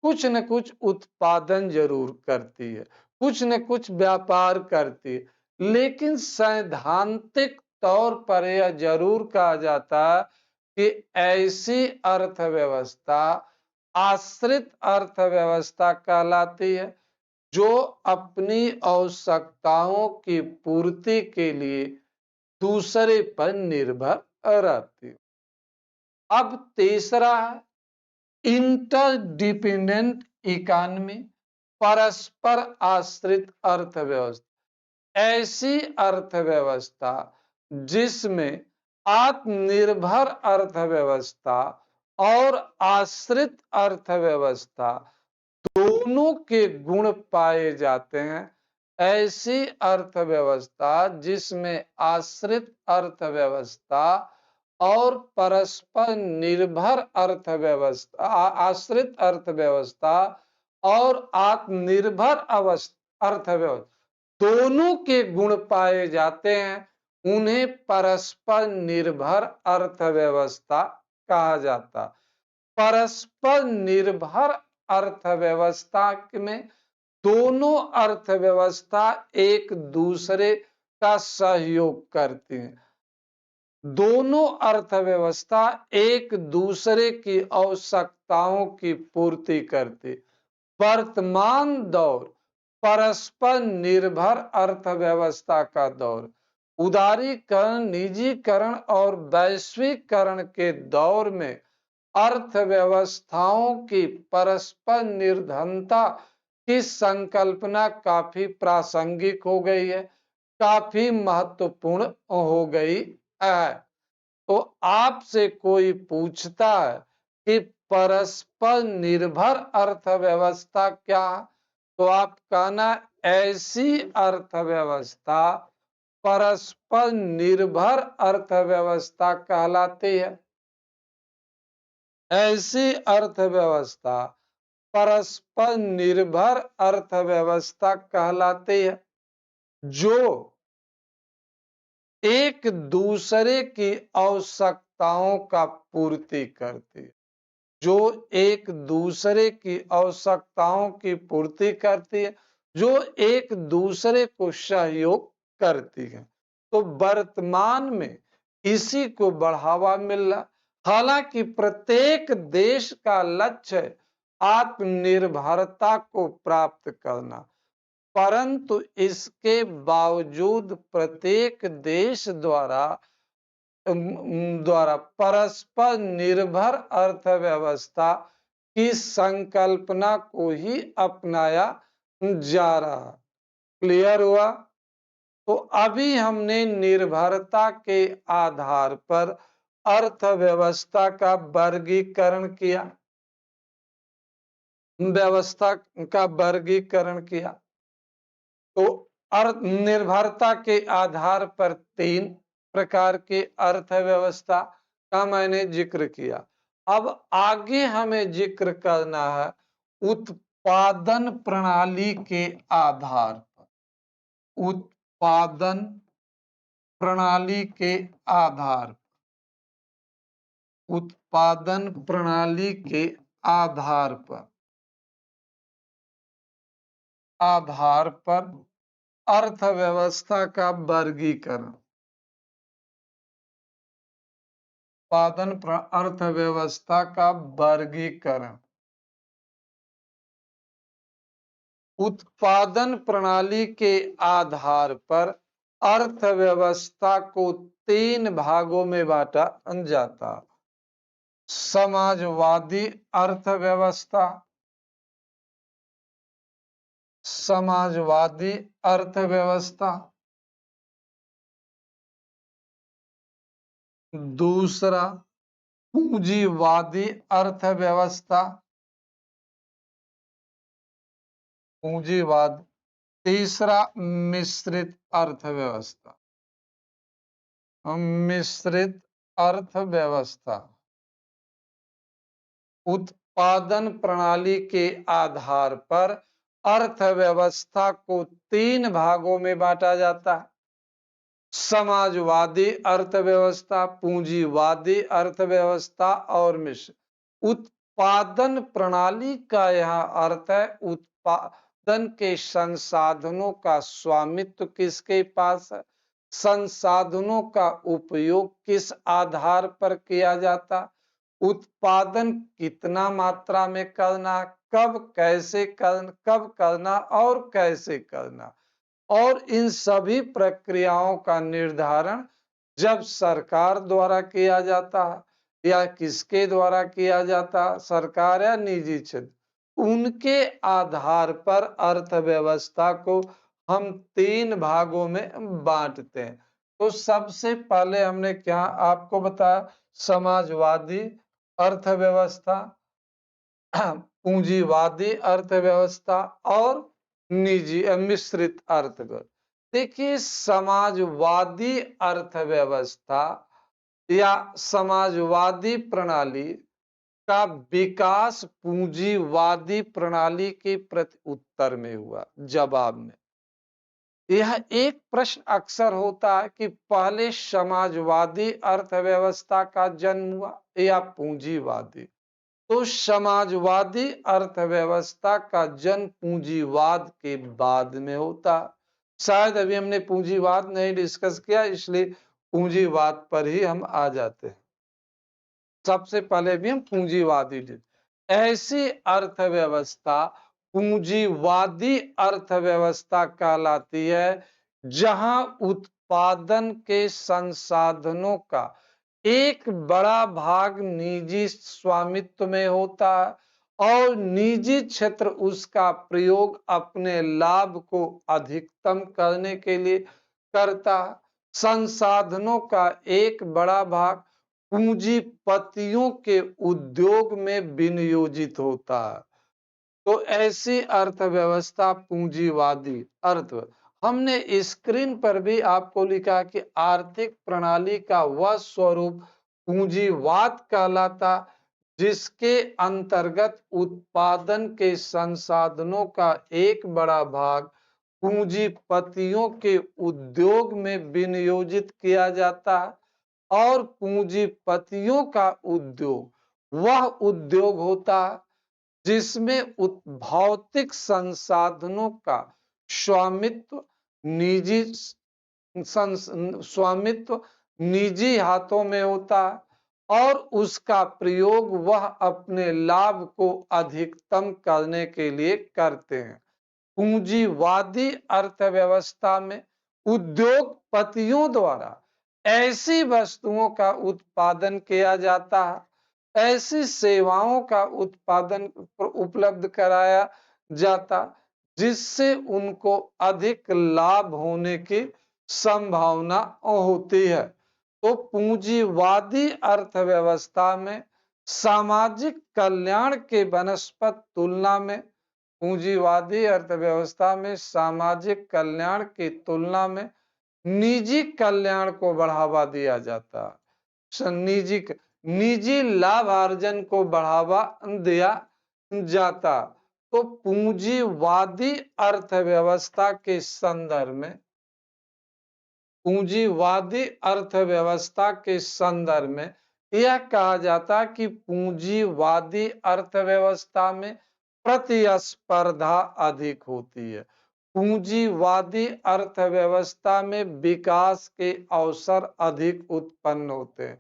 कुछ न कुछ उत्पादन जरूर करती है, कुछ न कुछ व्यापार करती है, लेकिन सैद्धांतिक तौर पर यह जरूर कहा जाता है कि ऐसी अर्थव्यवस्था आश्रित अर्थव्यवस्था कहलाती है, जो अपनी आवश्यकताओं की पूर्ति के लिए दूसरे पर निर्भर रहती है। अब तीसरा है इंटरडिपेंडेंट इकोनॉमी, परस्पर आश्रित अर्थव्यवस्था। ऐसी अर्थव्यवस्था जिसमें आत्मनिर्भर अर्थव्यवस्था और आश्रित अर्थव्यवस्था दोनों के गुण पाए जाते हैं। ऐसी अर्थव्यवस्था जिसमें आश्रित अर्थव्यवस्था और परस्पर निर्भर अर्थव्यवस्था, आश्रित अर्थव्यवस्था और आत्मनिर्भर अर्थव्यवस्था दोनों के गुण पाए जाते हैं, उन्हें परस्पर निर्भर अर्थव्यवस्था कहा जाता। परस्पर निर्भर अर्थव्यवस्था में दोनों अर्थव्यवस्था एक दूसरे का सहयोग करती हैं, दोनों अर्थव्यवस्था एक दूसरे की आवश्यकताओं की पूर्ति करती। वर्तमान दौर परस्पर निर्भर अर्थव्यवस्था का दौर, उदारीकरण, निजीकरण और वैश्वीकरण के दौर में अर्थव्यवस्थाओं की परस्पर निर्भरता की संकल्पना काफी प्रासंगिक हो गई है, काफी महत्वपूर्ण हो गई है। तो आपसे कोई पूछता है कि परस्पर निर्भर अर्थव्यवस्था क्या है, तो आप कहना ऐसी अर्थव्यवस्था परस्पर निर्भर अर्थव्यवस्था कहलाती है। ऐसी अर्थव्यवस्था परस्पर निर्भर अर्थव्यवस्था कहलाती है, जो एक दूसरे की आवश्यकताओं का पूर्ति करती है, जो एक दूसरे की आवश्यकताओं की पूर्ति करती है, जो एक दूसरे को सहयोग करती है। तो वर्तमान में इसी को बढ़ावा मिल रहा। हालांकि प्रत्येक देश का लक्ष्य है आत्मनिर्भरता को प्राप्त करना, परंतु इसके बावजूद प्रत्येक देश द्वारा परस्पर निर्भर अर्थव्यवस्था की संकल्पना को ही अपनाया जा रहा। क्लियर हुआ? तो अभी हमने निर्भरता के आधार पर अर्थव्यवस्था का वर्गीकरण किया, व्यवस्था का वर्गीकरण किया। तो निर्भरता के आधार पर 3 प्रकार के अर्थव्यवस्था का मैंने जिक्र किया। अब आगे हमें जिक्र करना है उत्पादन प्रणाली के आधार पर। उत्पादन प्रणाली के आधार, उत्पादन प्रणाली के आधार पर अर्थव्यवस्था का वर्गीकरण। उत्पादन अर्थव्यवस्था का वर्गीकरण। उत्पादन प्रणाली के आधार पर अर्थव्यवस्था को 3 भागों में बांटा जाता। समाजवादी अर्थव्यवस्था, समाजवादी अर्थव्यवस्था, दूसरा पूंजीवादी अर्थव्यवस्था, पूंजीवाद, तीसरा मिश्रित अर्थव्यवस्था, मिश्रित अर्थव्यवस्था। उत्पादन प्रणाली के आधार पर अर्थव्यवस्था को 3 भागों में बांटा जाता है। समाजवादी अर्थव्यवस्था, पूंजीवादी अर्थव्यवस्था और मिश्र। उत्पादन प्रणाली का यह अर्थ है उत्पादन के संसाधनों का स्वामित्व किसके पास है, संसाधनों का उपयोग किस आधार पर किया जाता, उत्पादन कितना मात्रा में करना, कब करना और कैसे करना, और इन सभी प्रक्रियाओं का निर्धारण जब सरकार द्वारा किया जाता है या किसके द्वारा किया जाता, सरकार या निजी क्षेत्र, उनके आधार पर अर्थव्यवस्था को हम 3 भागों में बांटते हैं। तो सबसे पहले हमने क्या आपको बताया, समाजवादी अर्थव्यवस्था, पूंजीवादी अर्थव्यवस्था और निजी मिश्रित अर्थव्यवस्था। देखिए समाजवादी अर्थव्यवस्था या समाजवादी प्रणाली का विकास पूंजीवादी प्रणाली के प्रति उत्तर में हुआ, जवाब में। यह एक प्रश्न अक्सर होता है कि पहले समाजवादी अर्थव्यवस्था का जन्म हुआ या पूंजीवादी। तो समाजवादी अर्थव्यवस्था का जन्म पूंजीवाद के बाद में होता। शायद अभी हमने पूंजीवाद नहीं डिस्कस किया, इसलिए पूंजीवाद पर ही हम आ जाते हैं। सबसे पहले भी हम पूंजीवादी, ऐसी अर्थव्यवस्था पूंजीवादी अर्थव्यवस्था कहलाती है जहां उत्पादन के संसाधनों का एक बड़ा भाग निजी स्वामित्व में होता है और निजी क्षेत्र उसका प्रयोग अपने लाभ को अधिकतम करने के लिए करता है। संसाधनों का एक बड़ा भाग पूंजीपतियों के उद्योग में विनियोजित होता है। तो ऐसी अर्थव्यवस्था पूंजीवादी अर्थव्यवस्था। हमने स्क्रीन पर भी आपको लिखा कि आर्थिक प्रणाली का वह स्वरूप पूंजीवाद कहलाता जिसके अंतर्गत उत्पादन के संसाधनों का एक बड़ा भाग पूंजीपतियों के उद्योग में विनियोजित किया जाता है और पूंजीपतियों का उद्योग वह उद्योग होता है जिसमें भौतिक संसाधनों का स्वामित्व निजी स्वामित्व निजी हाथों में होता है और उसका प्रयोग वह अपने लाभ को अधिकतम करने के लिए करते हैं। पूंजीवादी अर्थव्यवस्था में उद्योगपतियों द्वारा ऐसी वस्तुओं का उत्पादन किया जाता है, ऐसी सेवाओं का उत्पादन उपलब्ध कराया जाता जिससे उनको अधिक लाभ होने की संभावना होती है। तो पूंजीवादी अर्थव्यवस्था में सामाजिक कल्याण के बनस्पत तुलना में पूंजीवादी अर्थव्यवस्था में सामाजिक कल्याण की तुलना में निजी कल्याण को बढ़ावा दिया जाता है। निजी लाभार्जन को बढ़ावा दिया जाता। तो पूंजीवादी अर्थव्यवस्था के संदर्भ में पूंजीवादी अर्थव्यवस्था के संदर्भ में यह कहा जाता कि पूंजीवादी अर्थव्यवस्था में प्रतिस्पर्धा अधिक होती है। पूंजीवादी अर्थव्यवस्था में विकास के अवसर अधिक उत्पन्न होते हैं।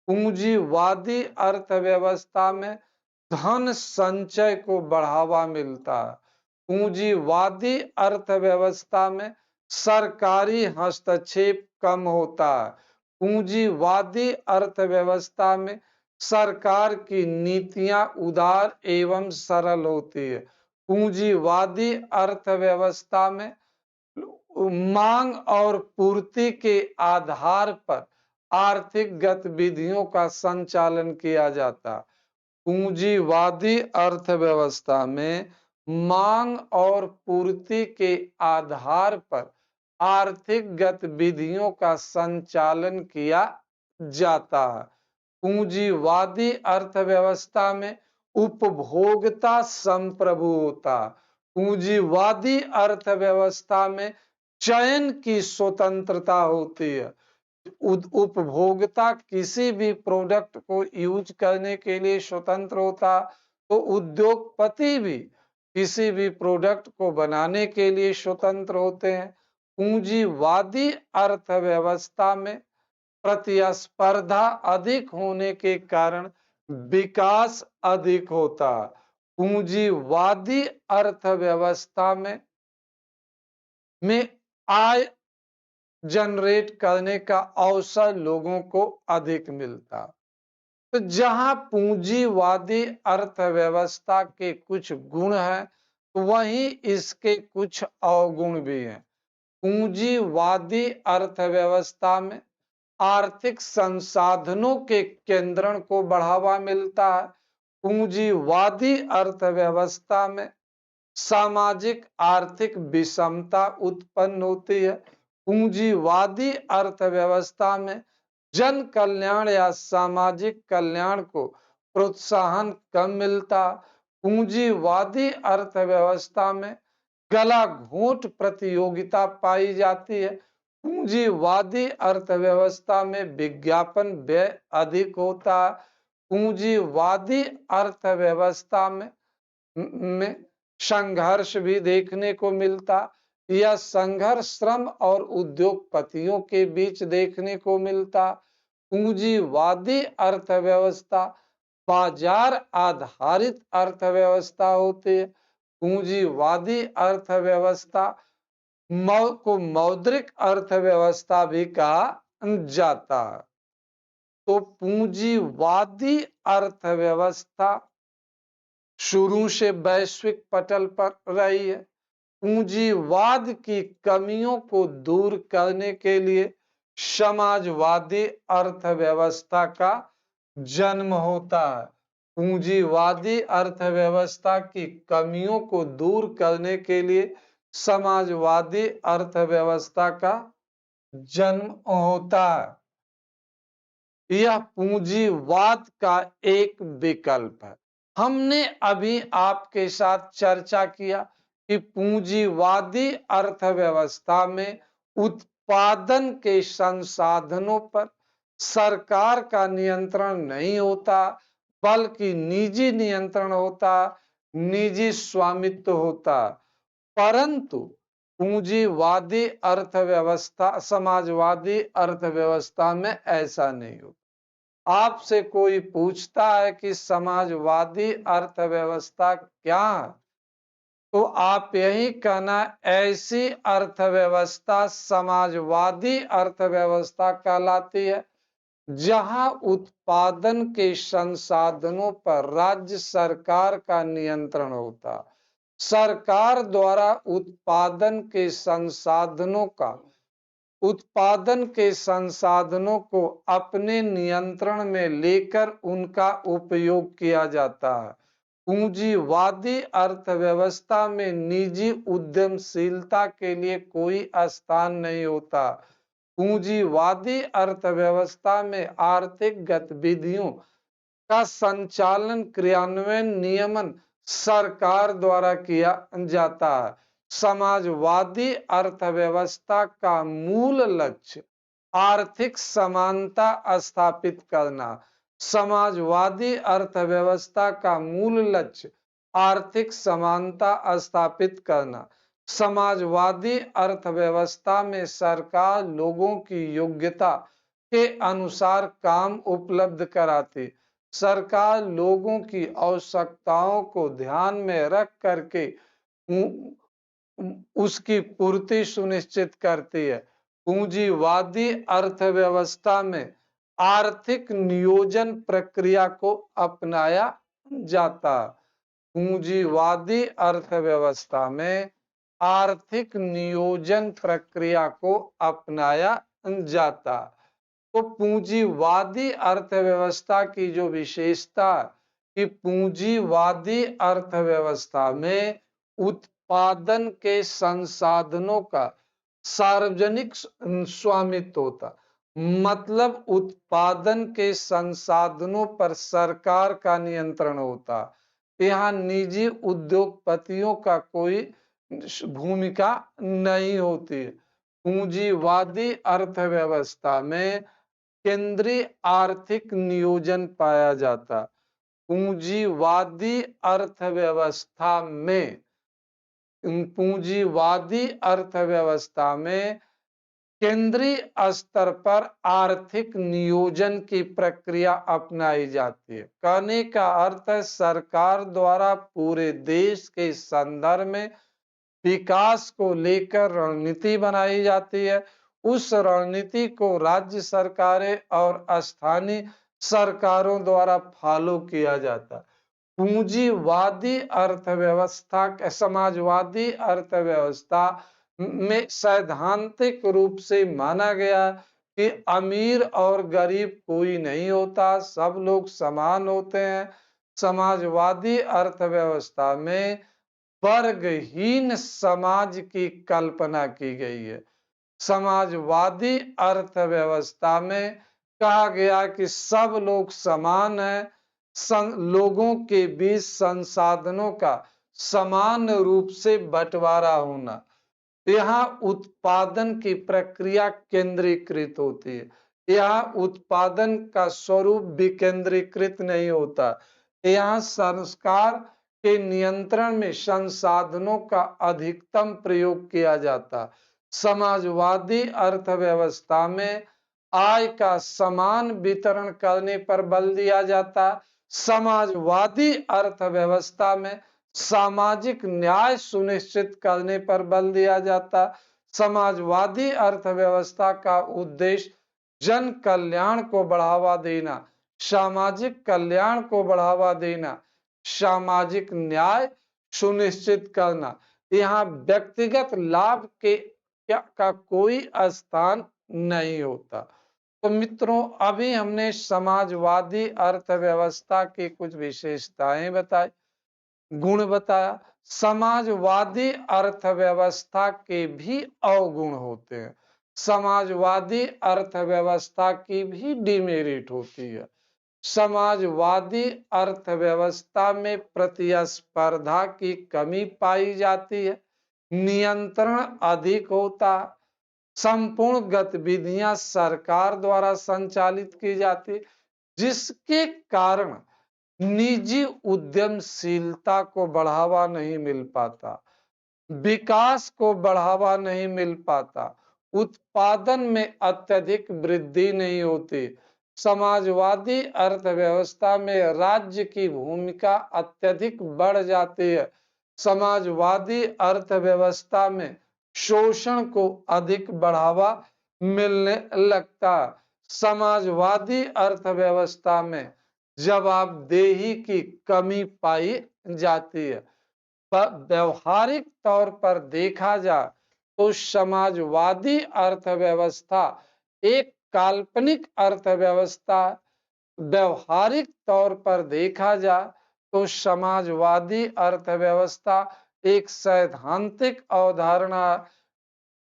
पूंजीवादी अर्थव्यवस्था में धन संचय को बढ़ावा मिलता है। पूंजीवादी अर्थव्यवस्था में सरकारी हस्तक्षेप कम होता है। पूंजीवादी अर्थव्यवस्था में सरकार की नीतियां उदार एवं सरल होती है। पूंजीवादी अर्थव्यवस्था में मांग और पूर्ति के आधार पर आर्थिक गतिविधियों का संचालन किया जाता। पूंजीवादी अर्थव्यवस्था में मांग और पूर्ति के आधार पर आर्थिक गतिविधियों का संचालन किया जाता है। पूंजीवादी अर्थव्यवस्था में उपभोक्ता संप्रभु होता। पूंजीवादी अर्थव्यवस्था में चयन की स्वतंत्रता होती है। उपभोक्ता किसी भी प्रोडक्ट को यूज करने के लिए स्वतंत्र होता, तो उद्योगपति भी किसी भी प्रोडक्ट को बनाने के लिए स्वतंत्र होते हैं। पूंजीवादी अर्थव्यवस्था में प्रतिस्पर्धा अधिक होने के कारण विकास अधिक होता। पूंजीवादी अर्थव्यवस्था में आय जनरेट करने का अवसर लोगों को अधिक मिलता। तो जहां पूंजीवादी अर्थव्यवस्था के कुछ गुण हैं, तो वहीं इसके कुछ अवगुण भी हैं। पूंजीवादी अर्थव्यवस्था में आर्थिक संसाधनों के केंद्रण को बढ़ावा मिलता है। पूंजीवादी अर्थव्यवस्था में सामाजिक आर्थिक विषमता उत्पन्न होती है। पूंजीवादी अर्थव्यवस्था में जन कल्याण या सामाजिक कल्याण को प्रोत्साहन कम मिलता। पूंजीवादी अर्थव्यवस्था में गला घोंट प्रतियोगिता पाई जाती है। पूंजीवादी अर्थव्यवस्था में विज्ञापन व्यय अधिक होता। पूंजीवादी अर्थव्यवस्था में संघर्ष भी देखने को मिलता। यह संघर्ष श्रम और उद्योगपतियों के बीच देखने को मिलता। पूंजीवादी अर्थव्यवस्था बाजार आधारित अर्थव्यवस्था होती है। पूंजीवादी अर्थव्यवस्था को मौद्रिक अर्थव्यवस्था भी कहा जाता है। तो पूंजीवादी अर्थव्यवस्था शुरू से वैश्विक पटल पर रही है। पूंजीवाद की कमियों को दूर करने के लिए समाजवादी अर्थव्यवस्था का जन्म होता है। पूंजीवादी अर्थव्यवस्था की कमियों को दूर करने के लिए समाजवादी अर्थव्यवस्था का जन्म होता है। यह पूंजीवाद का एक विकल्प है। हमने अभी आपके साथ चर्चा किया कि पूंजीवादी अर्थव्यवस्था में उत्पादन के संसाधनों पर सरकार का नियंत्रण नहीं होता, बल्कि निजी नियंत्रण होता, निजी स्वामित्व होता। परंतु पूंजीवादी अर्थव्यवस्था, समाजवादी अर्थव्यवस्था में ऐसा नहीं होता। आपसे कोई पूछता है कि समाजवादी अर्थव्यवस्था क्या है, तो आप यही कहना, ऐसी अर्थव्यवस्था समाजवादी अर्थव्यवस्था कहलाती है जहां उत्पादन के संसाधनों पर राज्य सरकार का नियंत्रण होता। सरकार द्वारा उत्पादन के संसाधनों को अपने नियंत्रण में लेकर उनका उपयोग किया जाता है। पूंजीवादी अर्थव्यवस्था में निजी उद्यमशीलता के लिए कोई स्थान नहीं होता। पूंजीवादी अर्थव्यवस्था में आर्थिक गतिविधियों का संचालन, क्रियान्वयन, नियमन सरकार द्वारा किया जाता है। समाजवादी अर्थव्यवस्था का मूल लक्ष्य आर्थिक समानता स्थापित करना। समाजवादी अर्थव्यवस्था का मूल लक्ष्य आर्थिक समानता स्थापित करना। समाजवादी अर्थव्यवस्था में सरकार लोगों की योग्यता के अनुसार काम उपलब्ध कराती। सरकार लोगों की आवश्यकताओं को ध्यान में रख करके उसकी पूर्ति सुनिश्चित करती है। पूंजीवादी अर्थव्यवस्था में आर्थिक नियोजन प्रक्रिया को अपनाया जाता। पूंजीवादी अर्थव्यवस्था में आर्थिक नियोजन प्रक्रिया को अपनाया जाता। तो पूंजीवादी अर्थव्यवस्था की जो विशेषता कि पूंजीवादी अर्थव्यवस्था में उत्पादन के संसाधनों का सार्वजनिक स्वामित्व होता, मतलब उत्पादन के संसाधनों पर सरकार का नियंत्रण होता। यहाँ निजी उद्योगपतियों का कोई भूमिका नहीं होती। पूंजीवादी अर्थव्यवस्था में केंद्रीय आर्थिक नियोजन पाया जाता। पूंजीवादी अर्थव्यवस्था में केंद्रीय स्तर पर आर्थिक नियोजन की प्रक्रिया अपनाई जाती है। कहने का अर्थ है, सरकार द्वारा पूरे देश के संदर्भ में विकास को लेकर रणनीति बनाई जाती है। उस रणनीति को राज्य सरकारें और स्थानीय सरकारों द्वारा फॉलो किया जाता। पूंजीवादी अर्थव्यवस्था, समाजवादी अर्थव्यवस्था में सैद्धांतिक रूप से माना गया कि अमीर और गरीब कोई नहीं होता, सब लोग समान होते हैं। समाजवादी अर्थव्यवस्था में वर्गहीन समाज की कल्पना की गई है। समाजवादी अर्थव्यवस्था में कहा गया कि सब लोग समान हैं, लोगों के बीच संसाधनों का समान रूप से बंटवारा होना। यहाँ उत्पादन की प्रक्रिया केंद्रीकृत होती है। यहाँ उत्पादन का स्वरूप विकेंद्रीकृत नहीं होता। यहाँ सरकार के नियंत्रण में संसाधनों का अधिकतम प्रयोग किया जाता। समाजवादी अर्थव्यवस्था में आय का समान वितरण करने पर बल दिया जाता। समाजवादी अर्थव्यवस्था में सामाजिक न्याय सुनिश्चित करने पर बल दिया जाता। समाजवादी अर्थव्यवस्था का उद्देश्य जन कल्याण को बढ़ावा देना, सामाजिक कल्याण को बढ़ावा देना, सामाजिक न्याय सुनिश्चित करना। यहाँ व्यक्तिगत लाभ का कोई स्थान नहीं होता। तो मित्रों, अभी हमने समाजवादी अर्थव्यवस्था की कुछ विशेषताएं बताई, गुण बताया। समाजवादी अर्थव्यवस्था के भी अवगुण होते हैं। समाजवादी अर्थव्यवस्था की भी डिमेरिट होती है। समाजवादी अर्थव्यवस्था में प्रतिस्पर्धा की कमी पाई जाती है, नियंत्रण अधिक होता है, संपूर्ण गतिविधियां सरकार द्वारा संचालित की जाती, जिसके कारण निजी उद्यमशीलता को बढ़ावा नहीं मिल पाता। विकास को बढ़ावा नहीं मिल पाता, उत्पादन में अत्यधिक वृद्धि नहीं होती। समाजवादी अर्थव्यवस्था में राज्य की भूमिका अत्यधिक बढ़ जाती है। समाजवादी अर्थव्यवस्था में शोषण को अधिक बढ़ावा मिलने लगता है। समाजवादी अर्थव्यवस्था में जवाबदेही की कमी पाई जाती है। व्यवहारिक तौर पर देखा जाए तो समाजवादी अर्थव्यवस्था एक काल्पनिक अर्थव्यवस्था। व्यवहारिक तौर पर देखा जाए तो समाजवादी अर्थव्यवस्था एक सैद्धांतिक अवधारणा,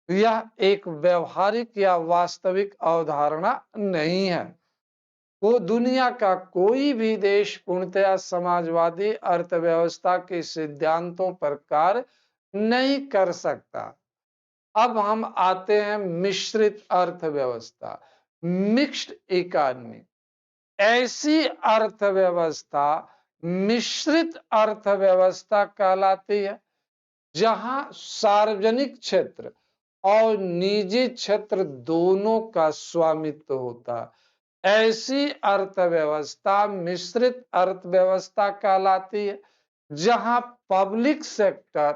यह एक व्यवहारिक या वास्तविक अवधारणा नहीं है। वो दुनिया का कोई भी देश पूर्णतया समाजवादी अर्थव्यवस्था के सिद्धांतों पर कार्य नहीं कर सकता। अब हम आते हैं मिश्रित अर्थव्यवस्था, मिक्स्ड इकोनॉमी। ऐसी अर्थव्यवस्था मिश्रित अर्थव्यवस्था कहलाती है, जहां सार्वजनिक क्षेत्र और निजी क्षेत्र दोनों का स्वामित्व होता है। ऐसी अर्थव्यवस्था मिश्रित अर्थव्यवस्था कहलाती है, जहां पब्लिक सेक्टर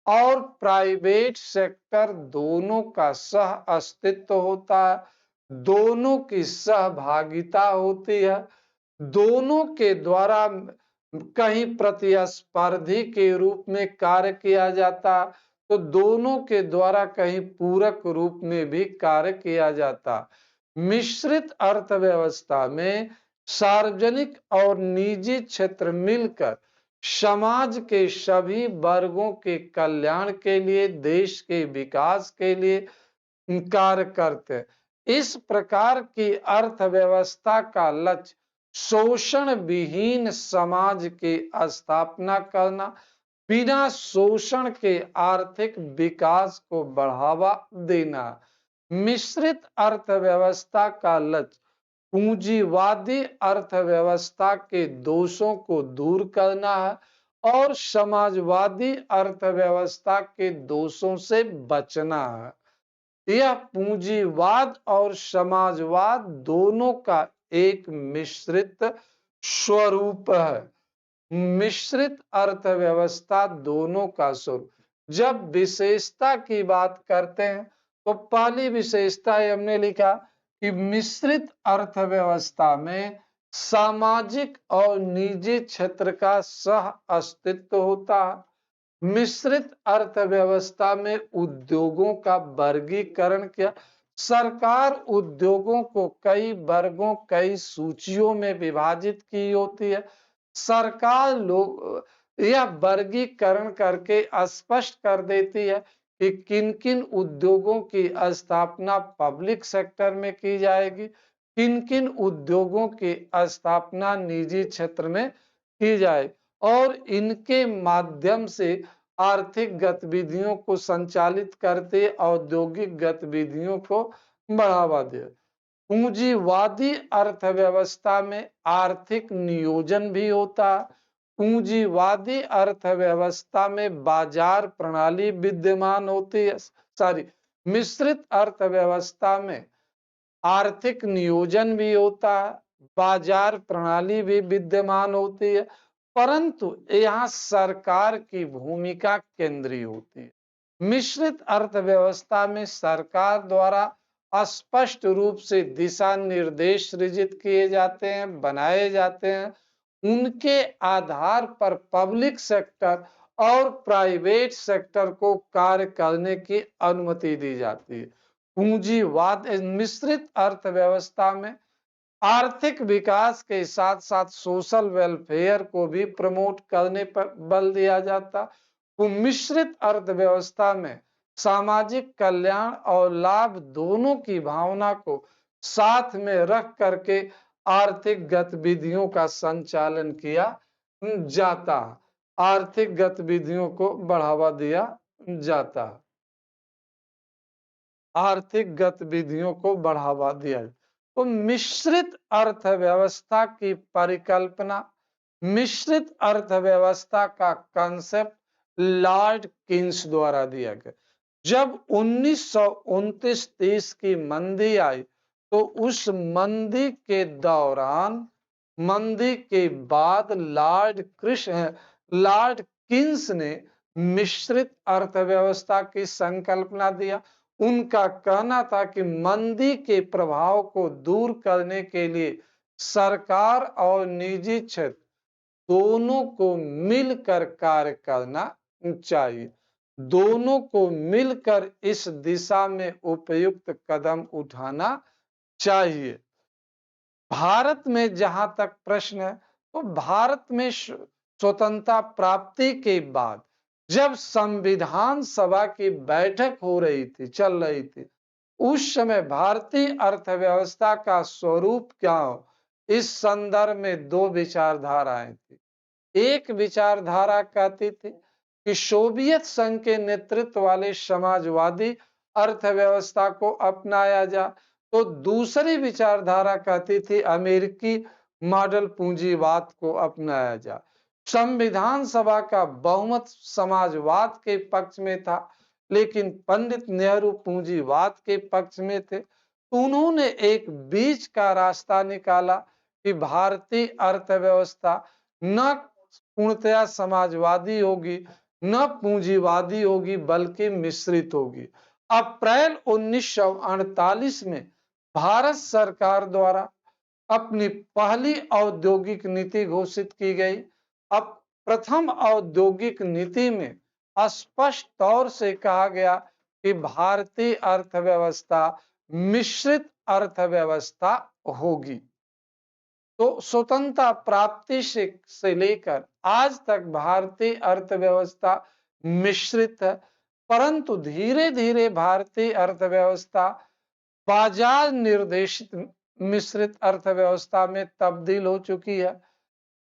और प्राइवेट सेक्टर दोनों का सह अस्तित्व होता है, दोनों की सहभागिता होती है, दोनों के द्वारा कहीं प्रतिस्पर्धी के रूप में कार्य किया जाता, तो दोनों के द्वारा कहीं पूरक रूप में भी कार्य किया जाता। मिश्रित अर्थव्यवस्था में सार्वजनिक और निजी क्षेत्र मिलकर समाज के सभी वर्गों के कल्याण के लिए, देश के विकास के लिए कार्य करते हैं। इस प्रकार की अर्थव्यवस्था का लक्ष्य शोषण विहीन समाज की स्थापना करना, बिना शोषण के आर्थिक विकास को बढ़ावा देना। मिश्रित अर्थव्यवस्था का लक्ष्य पूंजीवादी अर्थव्यवस्था के दोषों को दूर करना है और समाजवादी अर्थव्यवस्था के दोषों से बचना है। यह पूंजीवाद और समाजवाद दोनों का एक मिश्रित स्वरूप है। मिश्रित अर्थव्यवस्था दोनों का स्वरूप। जब विशेषता की बात करते हैं तो पहली विशेषता हमने लिखा कि मिश्रित अर्थव्यवस्था में सामाजिक और निजी क्षेत्र का सह अस्तित्व होता है। मिश्रित अर्थव्यवस्था में उद्योगों का वर्गीकरण किया। सरकार उद्योगों को कई वर्गों, कई सूचियों में विभाजित की होती है। सरकार लोग यह वर्गीकरण करके स्पष्ट कर देती है कि किन किन उद्योगों की स्थापना पब्लिक सेक्टर में की जाएगी, किन किन उद्योगों की स्थापना निजी क्षेत्र में की जाएगी, और इनके माध्यम से आर्थिक गतिविधियों को संचालित करते, औद्योगिक गतिविधियों को बढ़ावा दे। पूंजीवादी अर्थव्यवस्था में आर्थिक नियोजन भी होता है। पूंजीवादी अर्थव्यवस्था में बाजार प्रणाली विद्यमान होती है। मिश्रित अर्थव्यवस्था में आर्थिक नियोजन भी होता है, बाजार प्रणाली भी विद्यमान होती है, परंतु यहाँ सरकार की भूमिका केंद्रीय होती है। मिश्रित अर्थव्यवस्था में सरकार द्वारा स्पष्ट रूप से दिशा निर्देश सृजित किए जाते हैं, बनाए जाते हैं। उनके आधार पर पब्लिक सेक्टर और प्राइवेट सेक्टर को कार्य करने की अनुमति दी जाती है। पूंजीवाद मिश्रित अर्थव्यवस्था में आर्थिक विकास के साथ साथ सोशल वेलफेयर को भी प्रमोट करने पर बल दिया जाता। तो मिश्रित अर्थव्यवस्था में सामाजिक कल्याण और लाभ दोनों की भावना को साथ में रख करके आर्थिक गतिविधियों का संचालन किया जाता। आर्थिक गतिविधियों को बढ़ावा दिया जाता। आर्थिक गतिविधियों को बढ़ावा दिया। तो मिश्रित अर्थव्यवस्था की परिकल्पना, मिश्रित अर्थव्यवस्था का कंसेप्ट लॉर्ड किन्स द्वारा दिया गया। जब 1929-30 की मंदी आई तो उस मंदी के दौरान, मंदी के बाद लॉर्ड किन्स ने मिश्रित अर्थव्यवस्था की संकल्पना दिया। उनका कहना था कि मंदी के प्रभाव को दूर करने के लिए सरकार और निजी क्षेत्र दोनों को मिलकर कार्य करना चाहिए, दोनों को मिलकर इस दिशा में उपयुक्त कदम उठाना चाहिए। भारत में जहां तक प्रश्न है, तो भारत में स्वतंत्रता प्राप्ति के बाद जब संविधान सभा की बैठक हो रही थी, चल रही थी, उस समय भारतीय अर्थव्यवस्था का स्वरूप क्या हो, इस संदर्भ में दो विचारधाराएं थी। एक विचारधारा कहती थी कि सोवियत संघ के नेतृत्व वाले समाजवादी अर्थव्यवस्था को अपनाया जा, तो दूसरी विचारधारा कहती थी अमेरिकी मॉडल पूंजीवाद को अपनाया जा। संविधान सभा का बहुमत समाजवाद के पक्ष में था, लेकिन पंडित नेहरू पूंजीवाद के पक्ष में थे। तो उन्होंने एक बीच का रास्ता निकाला कि भारतीय अर्थव्यवस्था न पूर्णतया समाजवादी होगी, न पूंजीवादी होगी, बल्कि मिश्रित होगी। अप्रैल 1948 में भारत सरकार द्वारा अपनी पहली औद्योगिक नीति घोषित की गई। अब प्रथम औद्योगिक नीति में स्पष्ट तौर से कहा गया कि भारतीय अर्थव्यवस्था मिश्रित अर्थव्यवस्था होगी। तो स्वतंत्रता प्राप्ति से लेकर आज तक भारतीय अर्थव्यवस्था मिश्रित है, परंतु धीरे धीरे भारतीय अर्थव्यवस्था बाजार निर्देशित मिश्रित अर्थव्यवस्था में तब्दील हो चुकी है।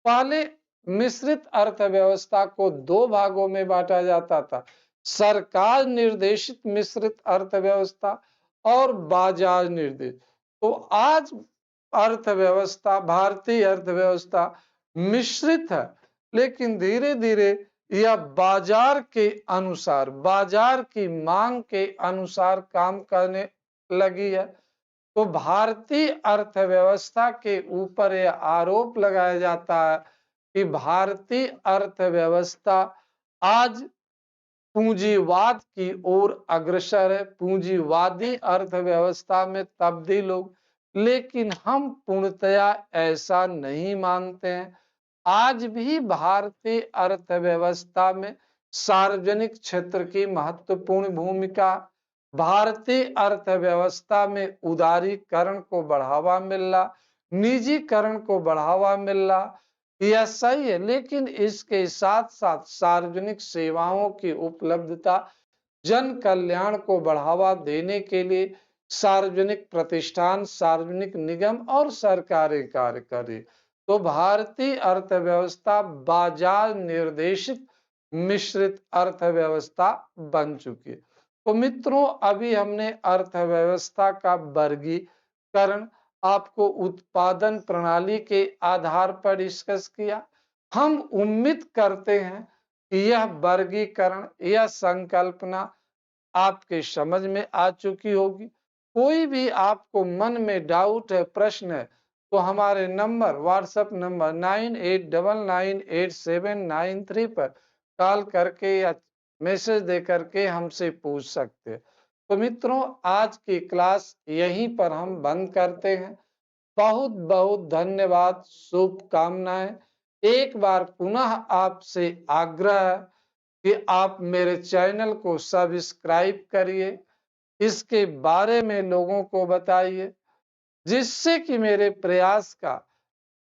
पहले मिश्रित अर्थव्यवस्था को दो भागों में बांटा जाता था, सरकार निर्देशित मिश्रित अर्थव्यवस्था और बाजार निर्देशित। तो आज अर्थव्यवस्था, भारतीय अर्थव्यवस्था मिश्रित है, लेकिन धीरे धीरे यह बाजार के अनुसार, बाजार की मांग के अनुसार काम करने लगी है। तो भारतीय अर्थव्यवस्था के ऊपर यह आरोप लगाया जाता है कि भारतीय अर्थव्यवस्था आज पूंजीवाद की ओर अग्रसर है, पूंजीवादी अर्थव्यवस्था में तब्दील हो, लेकिन हम पूर्णतया ऐसा नहीं मानते हैं। आज भी भारतीय अर्थव्यवस्था में सार्वजनिक क्षेत्र की महत्वपूर्ण भूमिका, भारतीय अर्थव्यवस्था में उदारीकरण को बढ़ावा मिल रहा, निजीकरण को बढ़ावा मिल रहा, यह सही है, लेकिन इसके साथ साथ सार्वजनिक सेवाओं की उपलब्धता, जन कल्याण को बढ़ावा देने के लिए सार्वजनिक प्रतिष्ठान, सार्वजनिक निगम और सरकारें कार्य करें। तो भारतीय अर्थव्यवस्था बाजार निर्देशित मिश्रित अर्थव्यवस्था बन चुकी है। तो मित्रों, अभी हमने अर्थव्यवस्था का वर्गीकरण आपको उत्पादन प्रणाली के आधार पर डिस्कस किया। हम उम्मीद करते हैं कि यह वर्गीकरण, यह संकल्पना आपके समझ में आ चुकी होगी। कोई भी आपको मन में डाउट है, प्रश्न है, तो हमारे नंबर, व्हाट्सएप नंबर 98998793 पर कॉल करके या मैसेज दे करके हमसे पूछ सकते हैं। तो मित्रों, आज की क्लास यहीं पर हम बंद करते हैं। बहुत बहुत धन्यवाद, शुभकामनाएं। एक बार पुनः आपसे आग्रह है कि आप मेरे चैनल को सब्सक्राइब करिए, इसके बारे में लोगों को बताइए, जिससे कि मेरे प्रयास का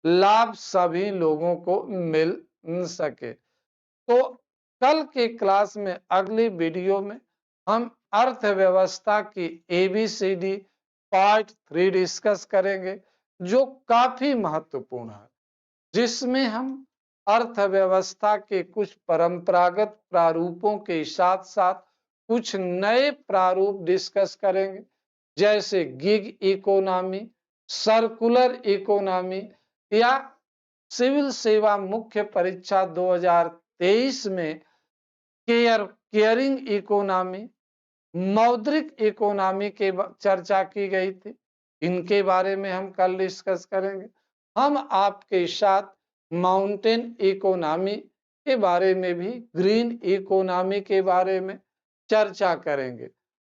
लाभ सभी लोगों को मिल सके। तो कल के क्लास में, अगली वीडियो में हम अर्थव्यवस्था की ABCD पार्ट 3 डिस्कस करेंगे, जो काफी महत्वपूर्ण है, जिसमें हम अर्थव्यवस्था के कुछ परंपरागत प्रारूपों के साथ साथ कुछ नए प्रारूप डिस्कस करेंगे, जैसे गिग इकोनॉमी, सर्कुलर इकोनॉमी या सिविल सेवा मुख्य परीक्षा 2023 में केयरिंग इकोनॉमी, मौद्रिक इकोनॉमी के चर्चा की गई थी। इनके बारे में हम कल डिस्कस करेंगे। हम आपके साथ माउंटेन इकोनॉमी के बारे में भी, ग्रीन इकोनॉमी के बारे में चर्चा करेंगे।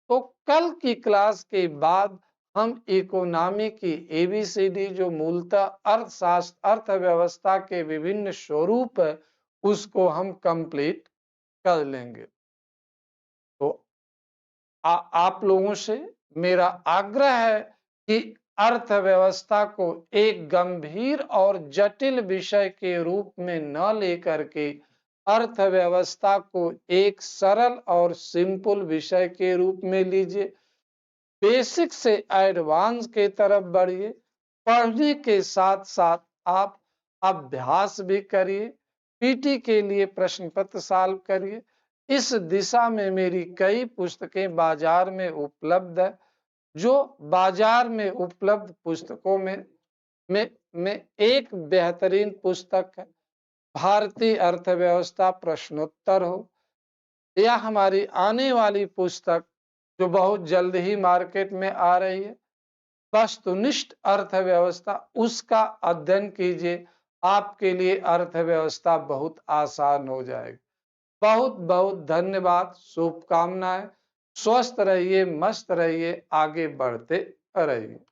तो कल की क्लास के बाद हम इकोनॉमी की ABCD जो मूलतः अर्थशास्त्र, अर्थव्यवस्था के विभिन्न स्वरूप है, उसको हम कंप्लीट कर लेंगे। तो आप लोगों से मेरा आग्रह है कि अर्थव्यवस्था को एक गंभीर और जटिल विषय के रूप में न लेकर के अर्थव्यवस्था को एक सरल और सिंपल विषय के रूप में लीजिए। बेसिक से एडवांस के तरफ बढ़िए। पढ़ने के साथ साथ आप अभ्यास भी करिए। पीटी के लिए प्रश्न पत्र सॉल्व करिए। इस दिशा में मेरी कई पुस्तकें बाजार में उपलब्ध है। जो बाजार में उपलब्ध पुस्तकों में एक बेहतरीन पुस्तक है भारतीय अर्थव्यवस्था प्रश्नोत्तर हो, या हमारी आने वाली पुस्तक जो बहुत जल्द ही मार्केट में आ रही है, वस्तुनिष्ठ अर्थव्यवस्था, उसका अध्ययन कीजिए। आपके लिए अर्थव्यवस्था बहुत आसान हो जाएगी। बहुत बहुत धन्यवाद, शुभकामनाएं। स्वस्थ रहिए, मस्त रहिए, आगे बढ़ते रहिए।